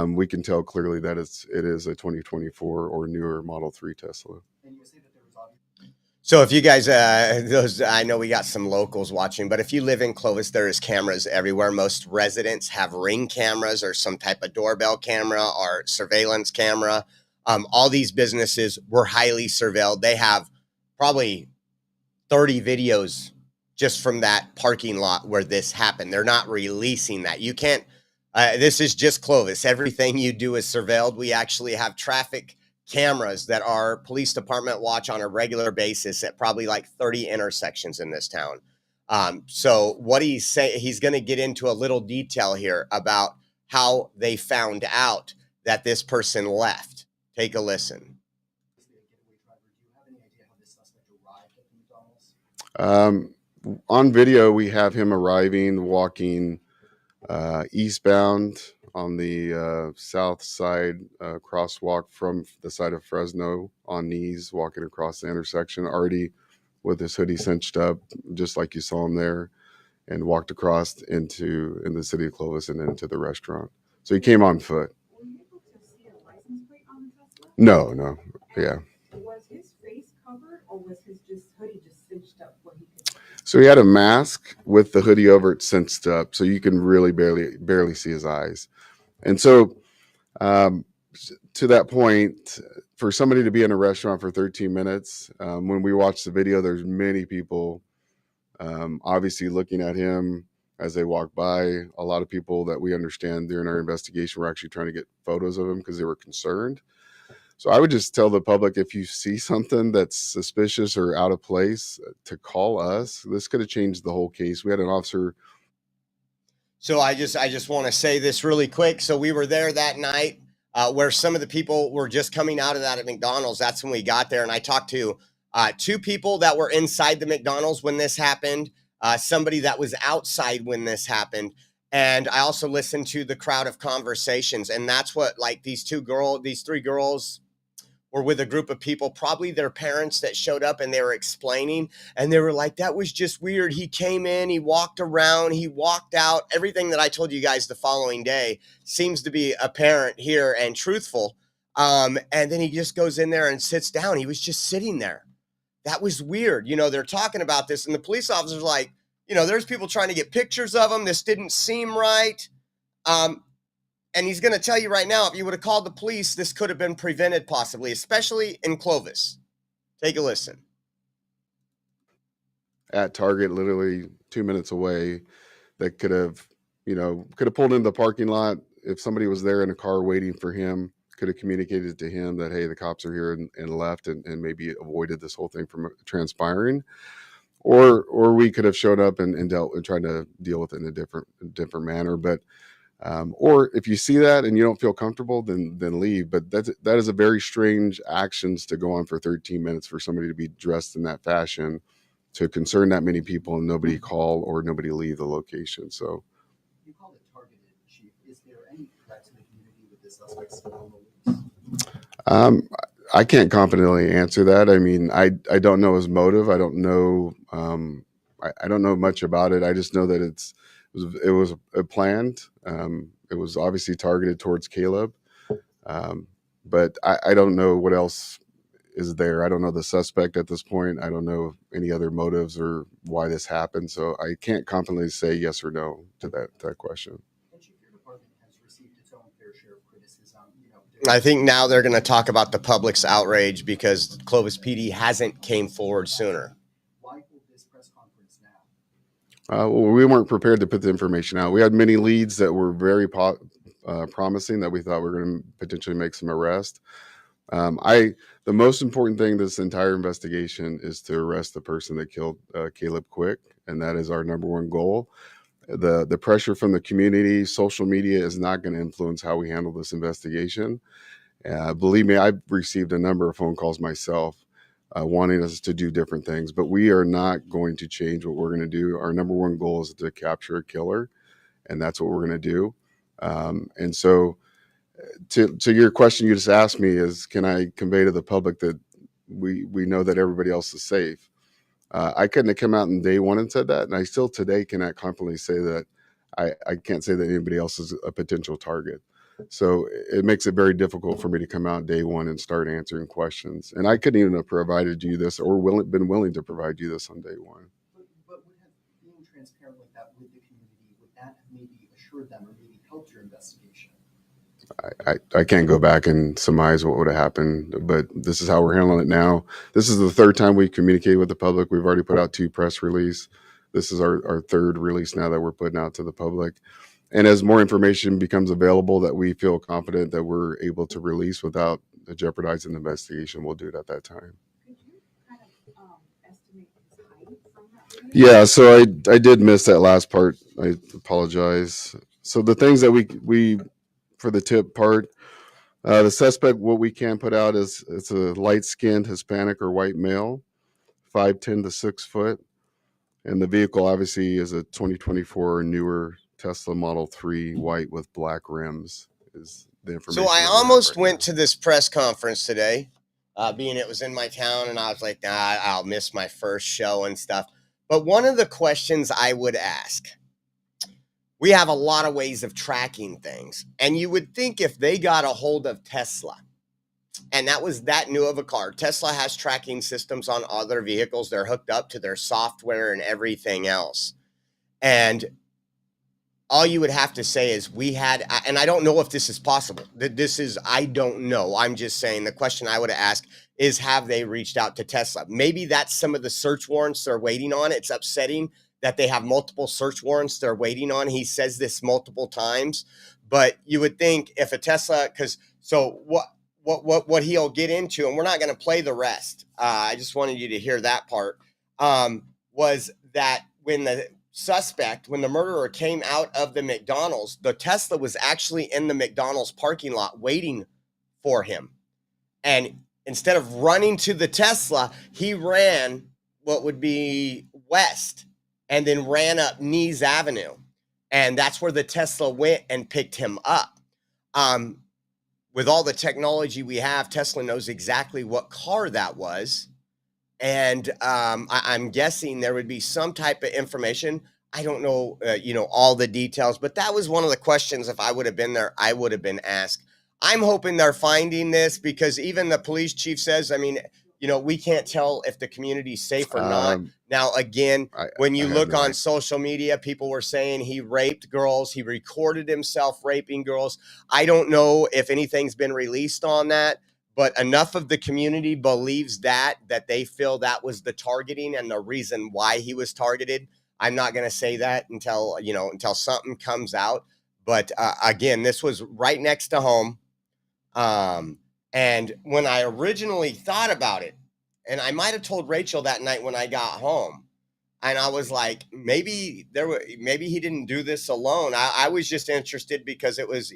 we can tell clearly that it is a 2024 or newer Model 3 Tesla. And you say that there was obviously. So if you guys, I know we got some locals watching, but if you live in Clovis, there is cameras everywhere. Most residents have Ring cameras or some type of doorbell camera or surveillance camera. All these businesses were highly surveilled. They have probably 30 videos just from that parking lot where this happened. They're not releasing that. You can't, this is just Clovis. Everything you do is surveilled. We actually have traffic cameras that our police department watch on a regular basis at probably like 30 intersections in this town. So what he's saying, he's going to get into a little detail here about how they found out that this person left. Take a listen. On video, we have him arriving, walking eastbound on the south side crosswalk from the side of Fresno on knees, walking across the intersection, already with his hoodie cinched up, just like you saw him there, and walked across in the city of Clovis and into the restaurant. So he came on foot. Were you able to see a license plate on the Tesla? No, yeah. Was his face covered, or was his hoodie just cinched up where he could? So he had a mask with the hoodie over it cinched up, so you can really barely see his eyes. And so, to that point, for somebody to be in a restaurant for 13 minutes, when we watch the video, there's many people obviously looking at him as they walk by. A lot of people that we understand during our investigation were actually trying to get photos of him because they were concerned. So I would just tell the public, if you see something that's suspicious or out of place, to call us. This could have changed the whole case. We had an officer. So I just want to say this really quick. So we were there that night where some of the people were just coming out of that at McDonald's. That's when we got there. And I talked to two people that were inside the McDonald's when this happened, somebody that was outside when this happened. And I also listened to the crowd of conversations. And that's what, like, these three girls were with a group of people, probably their parents, that showed up, and they were explaining, and they were like, that was just weird. He came in, he walked around, he walked out. Everything that I told you guys the following day seems to be apparent here and truthful. And then he just goes in there and sits down. He was just sitting there. That was weird. You know, they're talking about this, and the police officer's like, you know, there's people trying to get pictures of him. This didn't seem right. And he's going to tell you right now, if you would have called the police, this could have been prevented possibly, especially in Clovis. Take a listen. At Target, literally 2 minutes away, that could have pulled into the parking lot. If somebody was there in a car waiting for him, could have communicated to him that, hey, the cops are here, and left, and maybe avoided this whole thing from transpiring. Or we could have showed up and dealt and tried to deal with it in a different manner. But or if you see that and you don't feel comfortable, then leave. But that is a very strange actions to go on for 13 minutes for somebody to be dressed in that fashion, to concern that many people and nobody call or nobody leave the location. So you called it targeted, Chief. Is there any threat to the community with this suspect still on the loose? I can't confidently answer that. I mean, I don't know his motive. I don't know. I don't know much about it. I just know that it was planned. It was obviously targeted towards Caleb. But I don't know what else is there. I don't know the suspect at this point. I don't know any other motives or why this happened. So I can't confidently say yes or no to that question. I think now they're going to talk about the public's outrage because Clovis PD hasn't came forward sooner. Why hold this press conference Well, now? we weren't prepared to put the information out. We had many leads that were very promising that we thought we were going to potentially make some arrests. The most important thing this entire investigation is to arrest the person that killed Caleb Quick, and that is our number one goal. The pressure from the community, social media is not going to influence how we handle this investigation. Believe me, I've received a number of phone calls myself wanting us to do different things, but we are not going to change what we're going to do. Our number one goal is to capture a killer, and that's what we're going to do. And so to your question you just asked me is, can I convey to the public that we know that everybody else is safe? I couldn't have come out in day one and said that, and I still today cannot confidently say that. I can't say that anybody else is a potential target. So it makes it very difficult for me to come out day one and start answering questions. And I couldn't even have provided you this or been willing to provide you this on day one. But would have being transparent like that with the community, would that have maybe assured them or maybe helped your investigation? I can't go back and surmise what would have happened, but this is how we're handling it now. This is the third time we communicate with the public. We've already put out 2 press releases. This is our third release now that we're putting out to the public. And as more information becomes available that we feel confident that we're able to release without jeopardizing the investigation, we'll do it at that time. Could you kind of estimate his height from that video? Yeah, so I did miss that last part. I apologize. So the things that we for the tip part, the suspect, what we can put out is it's a light-skinned Hispanic or white male, 5'10" to 6 foot. And the vehicle obviously is a 2024 newer Tesla Model 3 white with black rims is the information. So I almost went to this press conference today, being it was in my town, and I was like, nah, I'll miss my first show and stuff. But one of the questions I would ask, we have a lot of ways of tracking things. And you would think if they got a hold of Tesla, and that was that new of a car, Tesla has tracking systems on other vehicles. They're hooked up to their software and everything else. And all you would have to say is we had, and I don't know if this is possible. I don't know. I'm just saying the question I would ask is, have they reached out to Tesla? Maybe that's some of the search warrants they're waiting on. It's upsetting that they have multiple search warrants they're waiting on. He says this multiple times, but you would think if a Tesla, what he'll get into, and we're not going to play the rest. I just wanted you to hear that part, was that when the murderer came out of the McDonald's, the Tesla was actually in the McDonald's parking lot waiting for him. And instead of running to the Tesla, he ran what would be west and then ran up Nees Avenue. And that's where the Tesla went and picked him up. With all the technology we have, Tesla knows exactly what car that was. And I'm guessing there would be some type of information. I don't know, all the details, but that was one of the questions. If I would have been there, I would have been asked. I'm hoping they're finding this, because even the police chief says, we can't tell if the community's safe or not. Now, again, when you look on social media, people were saying he raped girls. He recorded himself raping girls. I don't know if anything's been released on that, but enough of the community believes that they feel that was the targeting and the reason why he was targeted. I'm not going to say that until something comes out. But again, this was right next to home. And when I originally thought about it, and I might have told Rachel that night when I got home, and I was like, maybe he didn't do this alone. I was just interested because it was,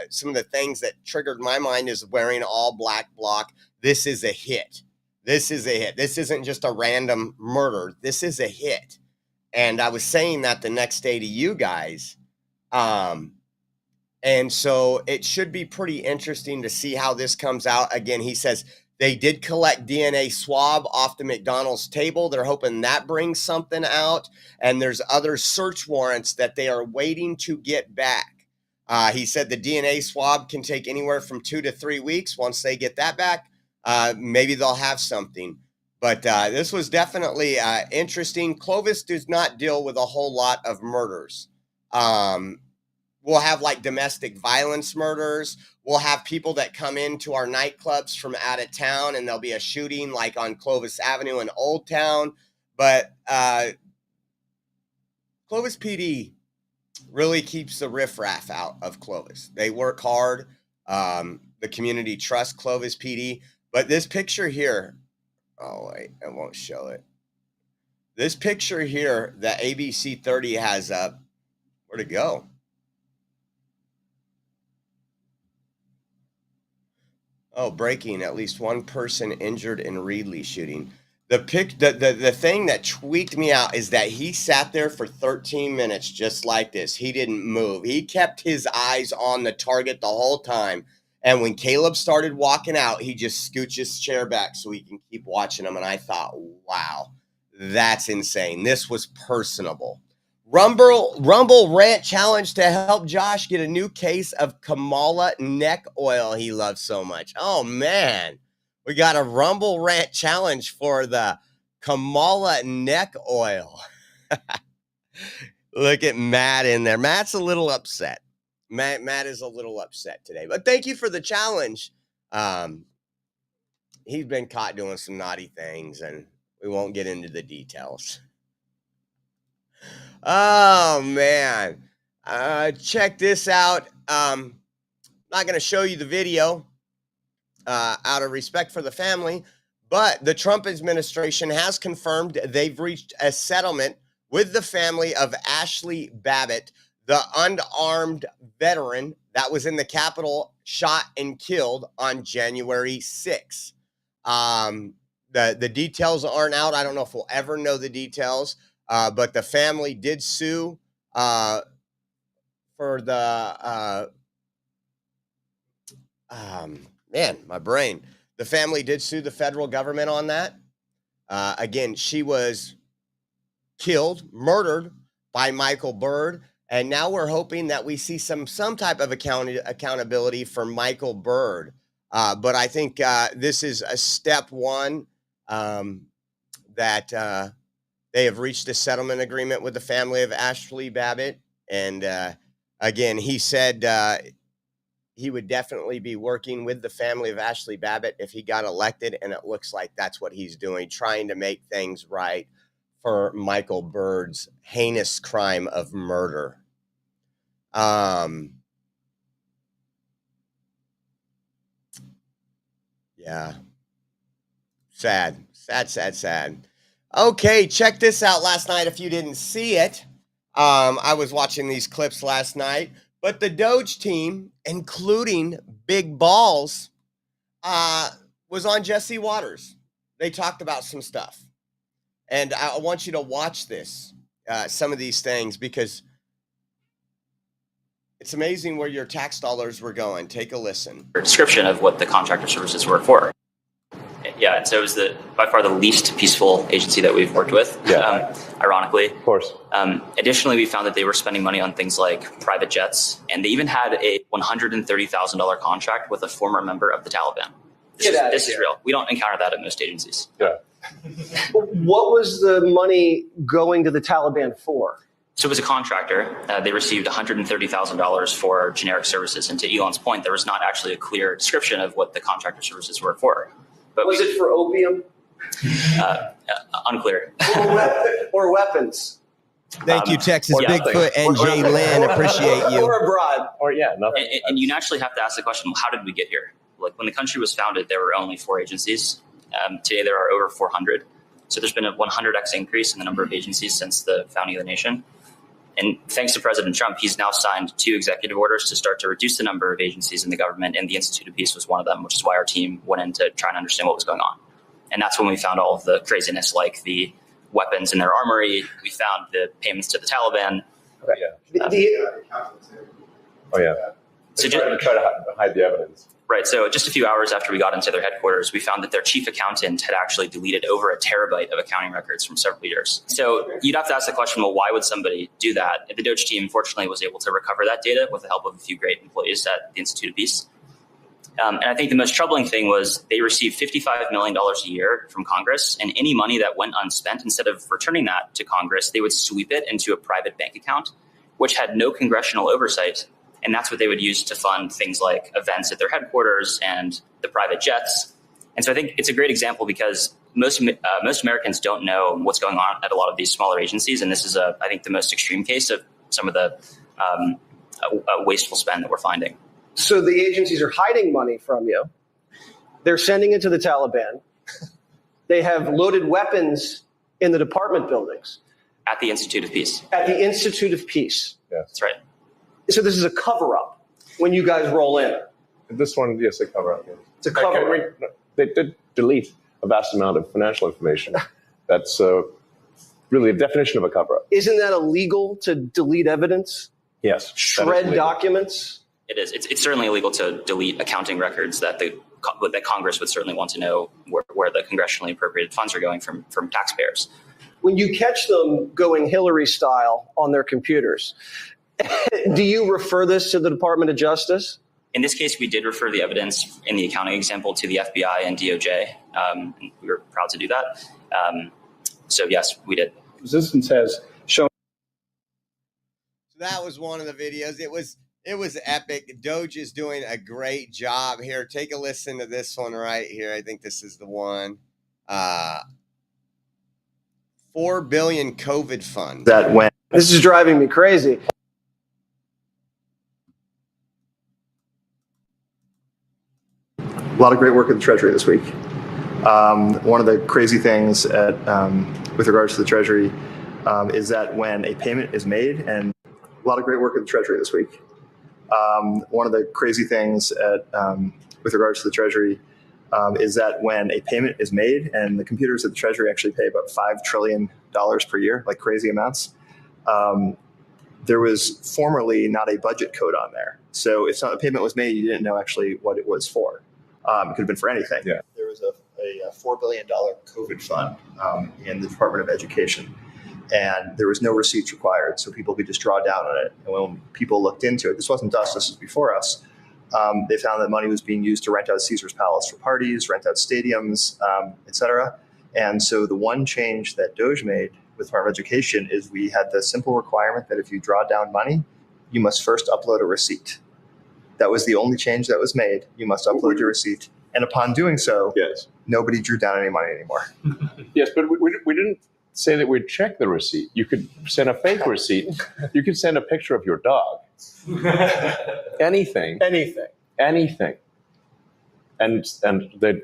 some of the things that triggered my mind is wearing all black block. This is a hit. This is a hit. This isn't just a random murder. This is a hit. And I was saying that the next day to you guys. And so it should be pretty interesting to see how this comes out. Again, he says they did collect DNA swab off the McDonald's table. They're hoping that brings something out. And there's other search warrants that they are waiting to get back. He said the DNA swab can take anywhere from 2 to 3 weeks. Once they get that back, maybe they'll have something. But this was definitely interesting. Clovis does not deal with a whole lot of murders. We'll have like domestic violence murders. We'll have people that come into our nightclubs from out of town, and there'll be a shooting like on Clovis Avenue in Old Town. But Clovis PD really keeps the riffraff out of Clovis. They work hard. The community trusts Clovis PD. But this picture here, oh wait, I won't show it. This picture here that ABC 30 has up, where'd it go? Oh, breaking, at least one person injured in Reedley shooting. The thing that tweaked me out is that he sat there for 13 minutes just like this. He didn't move. He kept his eyes on the target the whole time. And when Caleb started walking out, he just scooched his chair back so he can keep watching him. And I thought, wow, that's insane. This was personable. Rumble Rant Challenge to help Josh get a new case of Kamala neck oil he loves so much. Oh, man. We got a Rumble Rant Challenge for the Kamala neck oil. Look at Matt in there. Matt's a little upset. Matt is a little upset today. But thank you for the challenge. He's been caught doing some naughty things, and we won't get into the details. Oh, man. Check this out. Not going to show you the video out of respect for the family, but the Trump administration has confirmed they've reached a settlement with the family of Ashley Babbitt, the unarmed veteran that was in the Capitol shot and killed on January 6th. The details aren't out. I don't know if we'll ever know the details. But the family did sue for the man, my brain. The family did sue the federal government on that. Again, she was killed, murdered by Michael Byrd, and now we're hoping that we see some type of accountability for Michael Byrd. But I think this is a step one that. They have reached a settlement agreement with the family of Ashley Babbitt. And again, he said he would definitely be working with the family of Ashley Babbitt if he got elected. And it looks like that's what he's doing, trying to make things right for Michael Byrd's heinous crime of murder. Yeah. Sad. Okay, check this out last night if you didn't see it. I was watching these clips last night, but the Doge team, including Big Balls, was on Jesse Waters. They talked about some stuff. And I want you to watch this, some of these things, because it's amazing where your tax dollars were going. Take a listen. Description of what the contractor services were for. Yeah, and so it was by far the least peaceful agency that we've worked with, ironically. Of course. Additionally, we found that they were spending money on things like private jets, and they even had a $130,000 contract with a former member of the Taliban. This is real. We don't encounter that at most agencies. Yeah. What was the money going to the Taliban for? So as a contractor, they received $130,000 for generic services. And to Elon's point, there was not actually a clear description of what the contractor services were for. But was it for opium? Unclear. Or weapons? Thank you, Texas Bigfoot and Jay Lynn. Appreciate you. Or abroad. Or nothing. And you naturally have to ask the question, how did we get here? Like when the country was founded, there were only 4 agencies. Today there are over 400. So there's been a 100x increase in the number of agencies since the founding of the nation. And thanks to President Trump, he's now signed 2 executive orders to start to reduce the number of agencies in the government, and the Institute of Peace was one of them, which is why our team went in to try and understand what was going on. And that's when we found all of the craziness, like the weapons in their armory. We found the payments to the Taliban. So just try to hide the evidence. Right. So just a few hours after we got into their headquarters, we found that their chief accountant had actually deleted over 1 terabyte of accounting records from several years. So you'd have to ask the question, well, why would somebody do that? The Doge team, fortunately, was able to recover that data with the help of a few great employees at the Institute of Peace. And I think the most troubling thing was they received $55 million a year from Congress, and any money that went unspent, instead of returning that to Congress, they would sweep it into a private bank account, which had no congressional oversight. And that's what they would use to fund things like events at their headquarters and the private jets. And so I think it's a great example because most Americans don't know what's going on at a lot of these smaller agencies. And this is, I think, the most extreme case of some of the wasteful spend that we're finding. So the agencies are hiding money from you. They're sending it to the Taliban. They have loaded weapons in the department buildings. At the Institute of Peace. At the Institute of Peace. Yeah. That's right. So this is a cover-up when you guys roll in. This one, yes, a cover-up. Yeah. It's a cover-up. They did delete a vast amount of financial information. That's really a definition of a cover-up. Isn't that illegal to delete evidence? Yes. Shred documents? It is. It's certainly illegal to delete accounting records that that Congress would certainly want to know where the congressionally appropriated funds are going from taxpayers. When you catch them going Hillary style on their computers, do you refer this to the Department of Justice? In this case, we did refer the evidence in the accounting example to the FBI and DOJ. We were proud to do that. So yes, we did. Resistance has shown. So that was one of the videos. It was epic. Doge is doing a great job here. Take a listen to this one right here. I think this is the one. 4 billion COVID fund. That went. This is driving me crazy. A lot of great work at the Treasury this week. One of the crazy things with regards to the Treasury is that when a payment is made, and a lot of great work at the Treasury this week. One of the crazy things with regards to the Treasury is that when a payment is made, and the computers at the Treasury actually pay about $5 trillion per year, like crazy amounts, there was formerly not a budget code on there. So if a payment was made, you didn't know actually what it was for. It could have been for anything. Yeah. There was a $4 billion COVID fund in the Department of Education, and there was no receipts required, so people could just draw down on it. And when people looked into it, this wasn't us, this was before us, they found that money was being used to rent out Caesar's Palace for parties, rent out stadiums, et cetera. And so the one change that Doge made with Department of Education is we had the simple requirement that if you draw down money, you must first upload a receipt. That was the only change that was made. You must upload your receipt. And upon doing so, yes, nobody drew down any money anymore. Yes, but we didn't say that we'd check the receipt. You could send a fake receipt. You could send a picture of your dog. Anything. And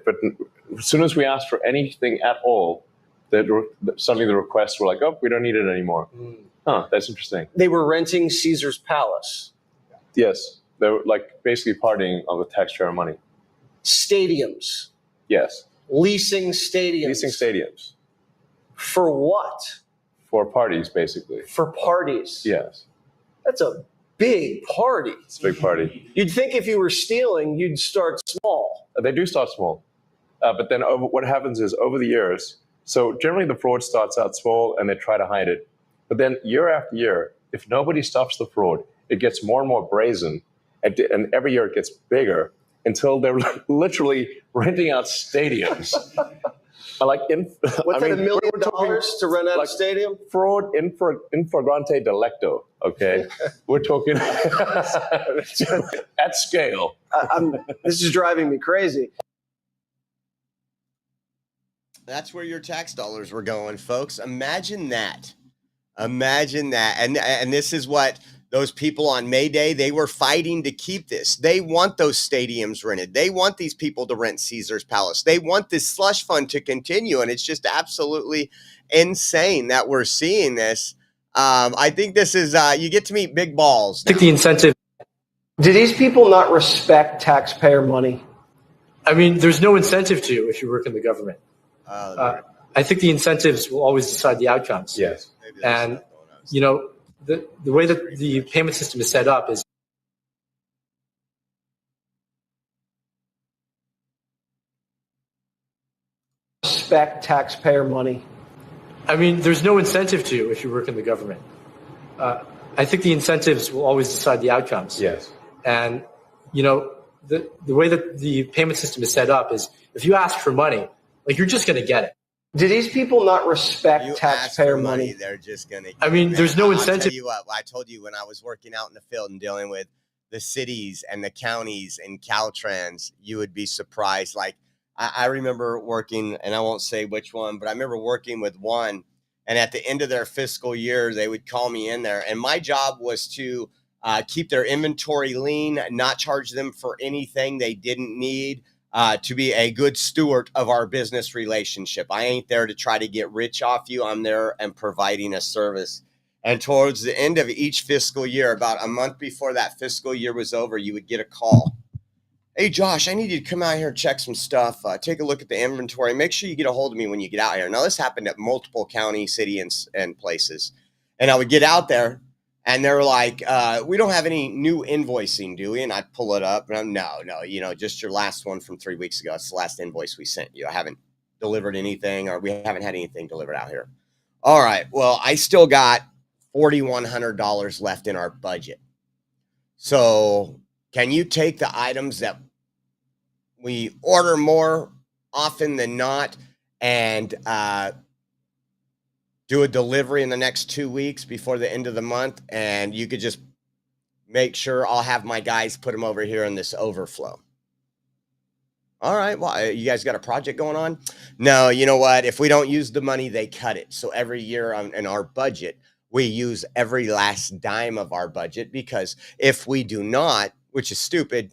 but as soon as we asked for anything at all, suddenly the requests were like, oh, we don't need it anymore. Huh, that's interesting. They were renting Caesar's Palace. Yes. They were like basically partying on the taxpayer money. Stadiums. Yes. Leasing stadiums. For what? For parties, basically. For parties. Yes. That's a big party. It's a big party. You'd think if you were stealing, you'd start small. They do start small. But then what happens is over the years, so generally the fraud starts out small and they try to hide it. But then year after year, if nobody stops the fraud, it gets more and more brazen. And every year it gets bigger until they're literally renting out stadiums. What's that, $1 million to rent out a stadium? Fraud in flagrante delicto, okay? We're talking at scale. This is driving me crazy. That's where your tax dollars were going, folks. Imagine that. And this is what those people on May Day, they were fighting to keep this. They want those stadiums rented. They want these people to rent Caesar's Palace. They want this slush fund to continue. And it's just absolutely insane that we're seeing this. I think this is, you get to meet big balls. I think the incentive. Do these people not respect taxpayer money? I mean, there's no incentive to if you work in the government. I think the incentives will always decide the outcomes. Yes. And, you know, the way that the payment system is set up is respect taxpayer money? I mean, there's no incentive to if you work in the government. I think the incentives will always decide the outcomes. Yes. And, you know, the way that the payment system is set up is if you ask for money, like you're just going to get it. Do these people not respect taxpayer money? They're just going to. I mean, there's no incentive. I'll tell you what, I told you when I was working out in the field and dealing with the cities and the counties and Caltrans, you would be surprised. Like I remember working, and I won't say which one, but I remember working with one, and at the end of their fiscal year, they would call me in there, and my job was to keep their inventory lean, not charge them for anything they didn't need, to be a good steward of our business relationship. I ain't there to try to get rich off you. I'm there and providing a service. And towards the end of each fiscal year, about a month before that fiscal year was over, you would get a call. Hey, Josh, I need you to come out here and check some stuff. Take a look at the inventory. Make sure you get a hold of me when you get out here. Now, this happened at multiple county, city, and places. And I would get out there, and they're like, we don't have any new invoicing, do we? And I'd pull it up, and I'm, no, you know, just your last one from 3 weeks ago. It's the last invoice we sent you. I haven't delivered anything, or we haven't had anything delivered out here. All right, well, I still got $4,100 left in our budget. So can you take the items that we order more often than not and do a delivery in the next 2 weeks before the end of the month? And you could just make sure I'll have my guys put them over here in this overflow. All right, well, you guys got a project going on? No, you know what? If we don't use the money, they cut it. So every year in our budget, we use every last dime of our budget, because if we do not, which is stupid,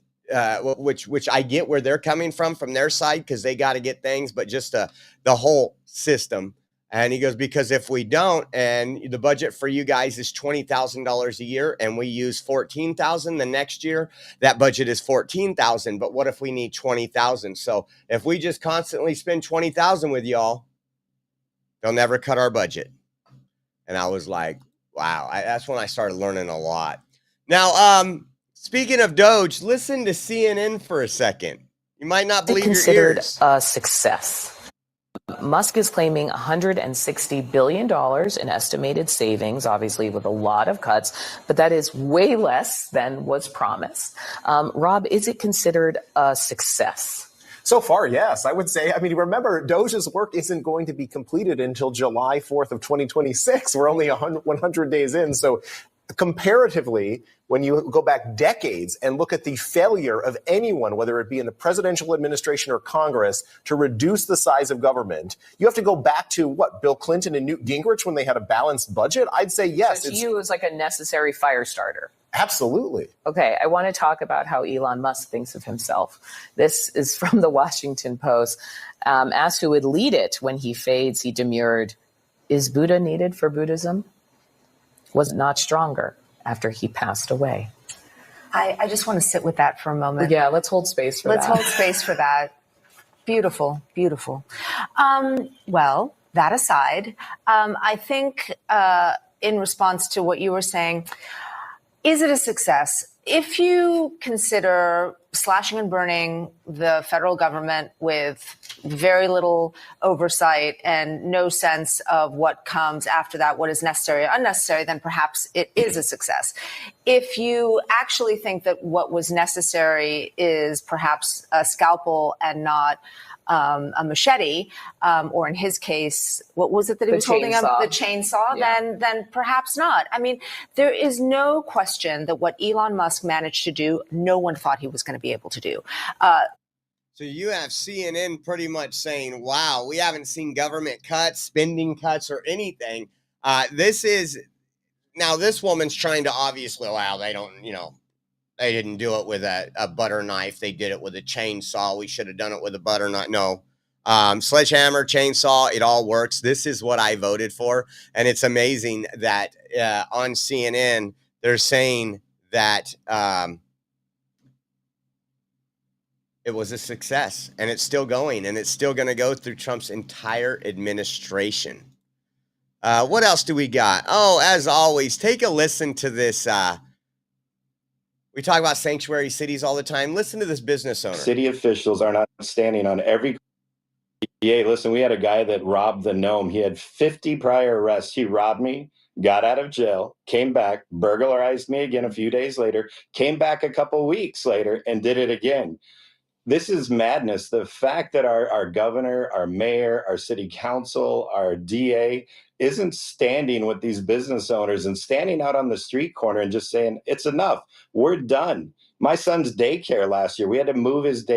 which I get where they're coming from their side, because they got to get things, but just the whole system. And he goes, because if we don't, and the budget for you guys is $20,000 a year, and we use $14,000 the next year, that budget is $14,000. But what if we need $20,000? So if we just constantly spend $20,000 with y'all, they'll never cut our budget. And I was like, wow, that's when I started learning a lot. Now, speaking of Doge, listen to CNN for a second. You might not believe your considered ears. A success. Musk is claiming $160 billion in estimated savings, obviously with a lot of cuts, but that is way less than was promised. Rob, is it considered a success? So far, yes, I would say. I mean, remember, Doge's work isn't going to be completed until July 4th of 2026. We're only 100 days in. So comparatively, when you go back decades and look at the failure of anyone, whether it be in the presidential administration or Congress, to reduce the size of government, you have to go back to, what, Bill Clinton and Newt Gingrich when they had a balanced budget? I'd say yes. So to you, it's like a necessary fire starter. Absolutely. Okay, I want to talk about how Elon Musk thinks of himself. This is from the Washington Post. Asked who would lead it when he fades, he demurred, is Buddha needed for Buddhism? Was it not stronger after he passed away? I just want to sit with that for a moment. Yeah, let's hold space for that. Let's hold space for that. Beautiful, beautiful. Well, that aside, I think in response to what you were saying, is it a success? If you consider slashing and burning the federal government with very little oversight and no sense of what comes after that, what is necessary or unnecessary, then perhaps it is a success. If you actually think that what was necessary is perhaps a scalpel and not a machete, or in his case, what was it that he was holding up? The chainsaw. Yeah. Then perhaps not. I mean, there is no question that what Elon Musk managed to do, no one thought he was going to be able to do. So you have CNN pretty much saying, wow, we haven't seen government cuts, spending cuts, or anything. This woman's trying to obviously, wow, they don't, they didn't do it with a butter knife. They did it with a chainsaw. We should have done it with a butter knife. No. Sledgehammer, chainsaw, it all works. This is what I voted for. And it's amazing that on CNN, they're saying that it was a success. And it's still going. And it's still going to go through Trump's entire administration. What else do we got? Oh, as always, take a listen to this. We talk about sanctuary cities all the time. Listen to this business owner. City officials are not standing on every Yeah, listen, we had a guy that robbed the Gnome. He had 50 prior arrests. He robbed me, got out of jail, came back, burglarized me again a few days later, came back a couple weeks later, and did it again. This is madness. The fact that our governor, our mayor, our city council, our DA isn't standing with these business owners and standing out on the street corner and just saying, it's enough. We're done. My son's daycare last year, we had to move his daycare.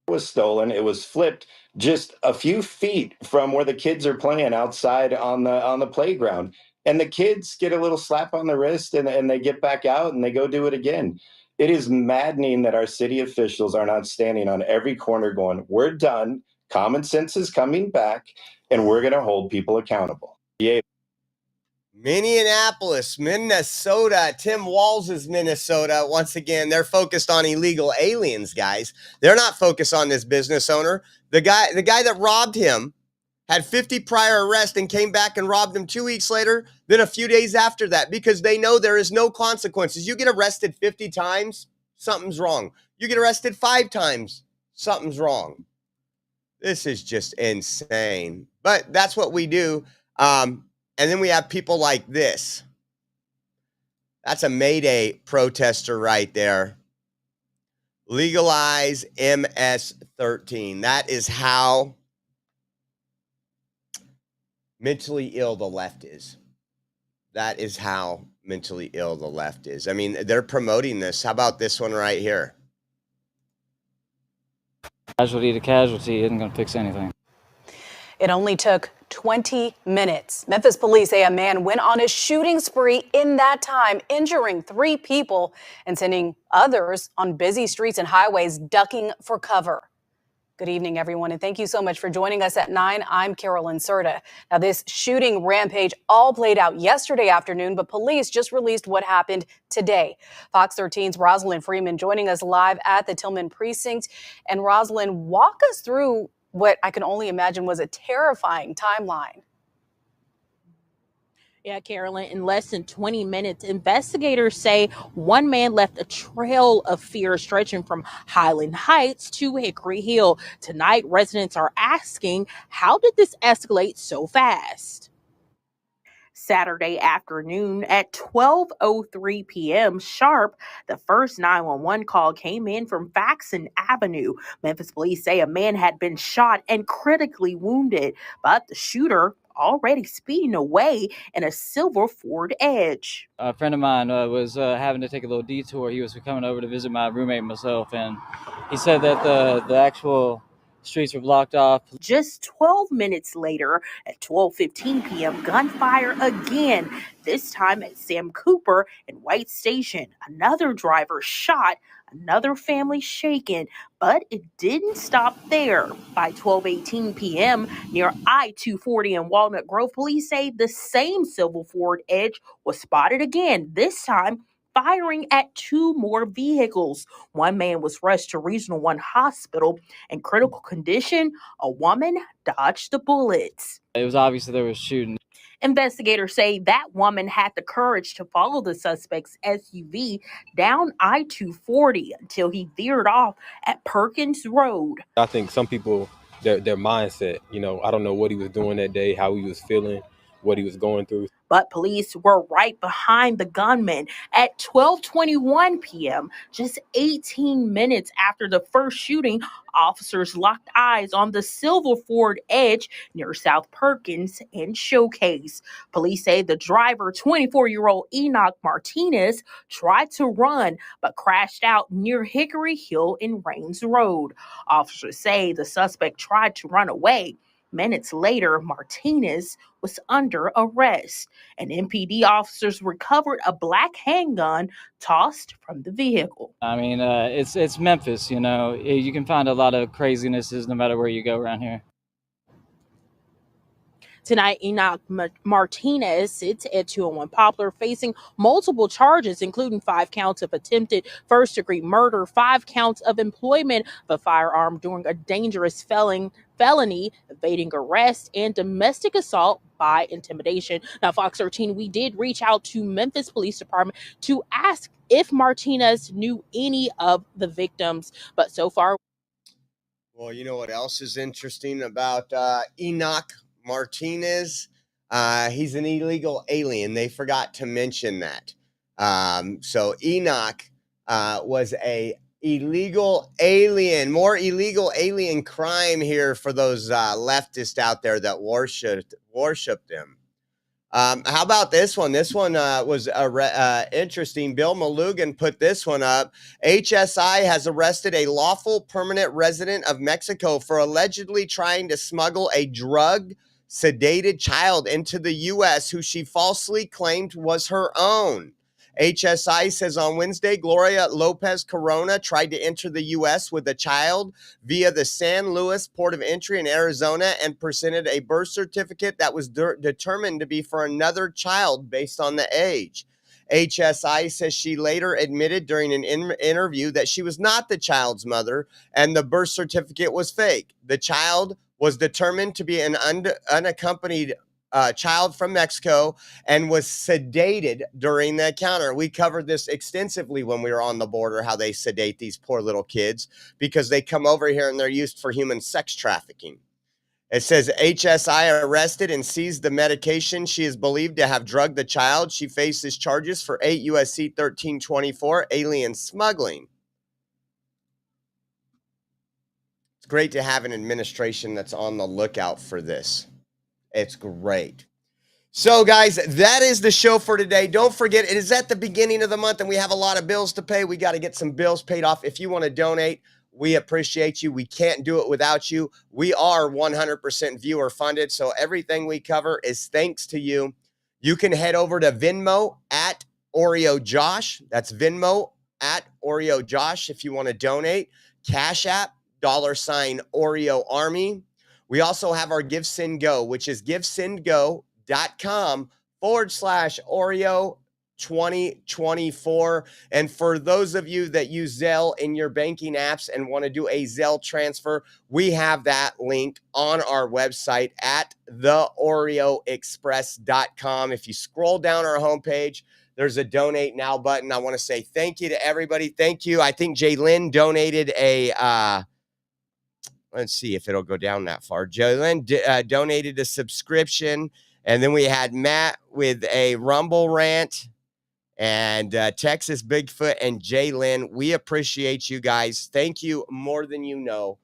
Was stolen. It was flipped just a few feet from where the kids are playing outside on the playground. And the kids get a little slap on the wrist and they get back out and they go do it again. It is maddening that our city officials are not standing on every corner going, we're done. Common sense is coming back and we're going to hold people accountable. Yeah. Minneapolis, Minnesota, Tim Walz' Minnesota. Once again, they're focused on illegal aliens, guys. They're not focused on this business owner. The guy that robbed him had 50 prior arrests and came back and robbed him 2 weeks later, then a few days after that, because they know there is no consequences. You get arrested 50 times, something's wrong. You get arrested 5 times, something's wrong. This is just insane. But that's what we do. And then we have people like this. That's a Mayday protester right there. Legalize MS-13. That is how mentally ill the left is. That is how mentally ill the left is. I mean, they're promoting this. How about this one right here? Casualty to casualty isn't going to fix anything. It only took 20 minutes. Memphis police say a man went on a shooting spree in that time, injuring 3 people and sending others on busy streets and highways ducking for cover. Good evening, everyone, and thank you so much for joining us at 9. I'm Carolyn Serta. Now, this shooting rampage all played out yesterday afternoon, but police just released what happened today. Fox 13's Rosalind Freeman joining us live at the Tillman precinct. And Rosalind, walk us through what I can only imagine was a terrifying timeline. Yeah, Carolyn, in less than 20 minutes, investigators say one man left a trail of fear stretching from Highland Heights to Hickory Hill. Tonight, residents are asking, how did this escalate so fast? Saturday afternoon at 12:03 p.m. sharp, the first 911 call came in from Faxon Avenue. Memphis police say a man had been shot and critically wounded, but the shooter already speeding away in a silver Ford Edge. A friend of mine was having to take a little detour. He was coming over to visit my roommate and myself, and he said that the actual streets were blocked off. Just 12 minutes later, at 12:15 p.m., gunfire again, this time at Sam Cooper and White Station. Another driver shot, another family shaken, but it didn't stop there. By 12:18 p.m., near I-240 in Walnut Grove, police say the same silver Ford Edge was spotted again, this time firing at 2 more vehicles. One man was rushed to Regional 1 Hospital in critical condition. A woman dodged the bullets. It was obvious that there was shooting. Investigators say that woman had the courage to follow the suspect's SUV down I-240 until he veered off at Perkins Road. I think some people, their mindset, I don't know what he was doing that day, how he was feeling, what he was going through. But police were right behind the gunman at 12:21 p.m., just 18 minutes after the first shooting. Officers locked eyes on the silver Ford Edge near South Perkins and Showcase. Police say the driver, 24-year-old Enoch Martinez, tried to run but crashed out near Hickory Hill and Rains Road. Officers say the suspect tried to run away. Minutes later, Martinez was under arrest, and MPD officers recovered a black handgun tossed from the vehicle. I mean, it's Memphis, you can find a lot of crazinesses no matter where you go around here. Tonight, Enoch Martinez sits at 201 Poplar facing multiple charges, including 5 counts of attempted first-degree murder, 5 counts of employment of a firearm during a dangerous felony, evading arrest, and domestic assault by intimidation. Now, Fox 13, we did reach out to Memphis Police Department to ask if Martinez knew any of the victims, but so far, Well, you know what else is interesting about Enoch Martinez? He's an illegal alien. They forgot to mention that. So Enoch was a illegal alien. More illegal alien crime here for those leftists out there that worshipped him. How about this one? This one was interesting. Bill Malugan put this one up. HSI has arrested a lawful permanent resident of Mexico for allegedly trying to smuggle a drug-sedated child into the U.S. who she falsely claimed was her own. HSI says on Wednesday, Gloria Lopez Corona tried to enter the U.S. with a child via the San Luis port of entry in Arizona and presented a birth certificate that was determined to be for another child based on the age. HSI says she later admitted during an interview that she was not the child's mother and the birth certificate was fake. The child was determined to be an unaccompanied child from Mexico and was sedated during the encounter. We covered this extensively when we were on the border, how they sedate these poor little kids because they come over here and they're used for human sex trafficking. It says HSI arrested and seized the medication. She is believed to have drugged the child. She faces charges for 8 U.S.C. 1324 alien smuggling. It's great to have an administration that's on the lookout for this. It's great. So, guys, that is the show for today. Don't forget, it is at the beginning of the month, and we have a lot of bills to pay. We got to get some bills paid off. If you want to donate, we appreciate you. We can't do it without you. We are 100% viewer funded, so everything we cover is thanks to you. You can head over to Venmo at Oreo Josh. That's Venmo at Oreo Josh if you want to donate. Cash App, $ Oreo Army. We also have our Give, Send, Go, which is givesendgo.com/Oreo 2024. And for those of you that use Zelle in your banking apps and want to do a Zelle transfer, we have that link on our website at theoreoexpress.com. If you scroll down our homepage, there's a donate now button. I want to say thank you to everybody. Thank you. I think Jaylyn donated a let's see if it'll go down that far. Jaylyn donated a subscription. And then we had Matt with a Rumble rant and Texas Bigfoot and Jaylyn. We appreciate you guys. Thank you more than you know.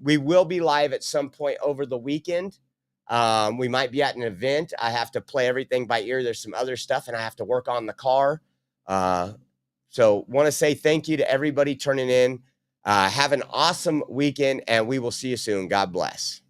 We will be live at some point over the weekend. We might be at an event. I have to play everything by ear. There's some other stuff, and I have to work on the car. So want to say thank you to everybody turning in. Have an awesome weekend, and we will see you soon. God bless.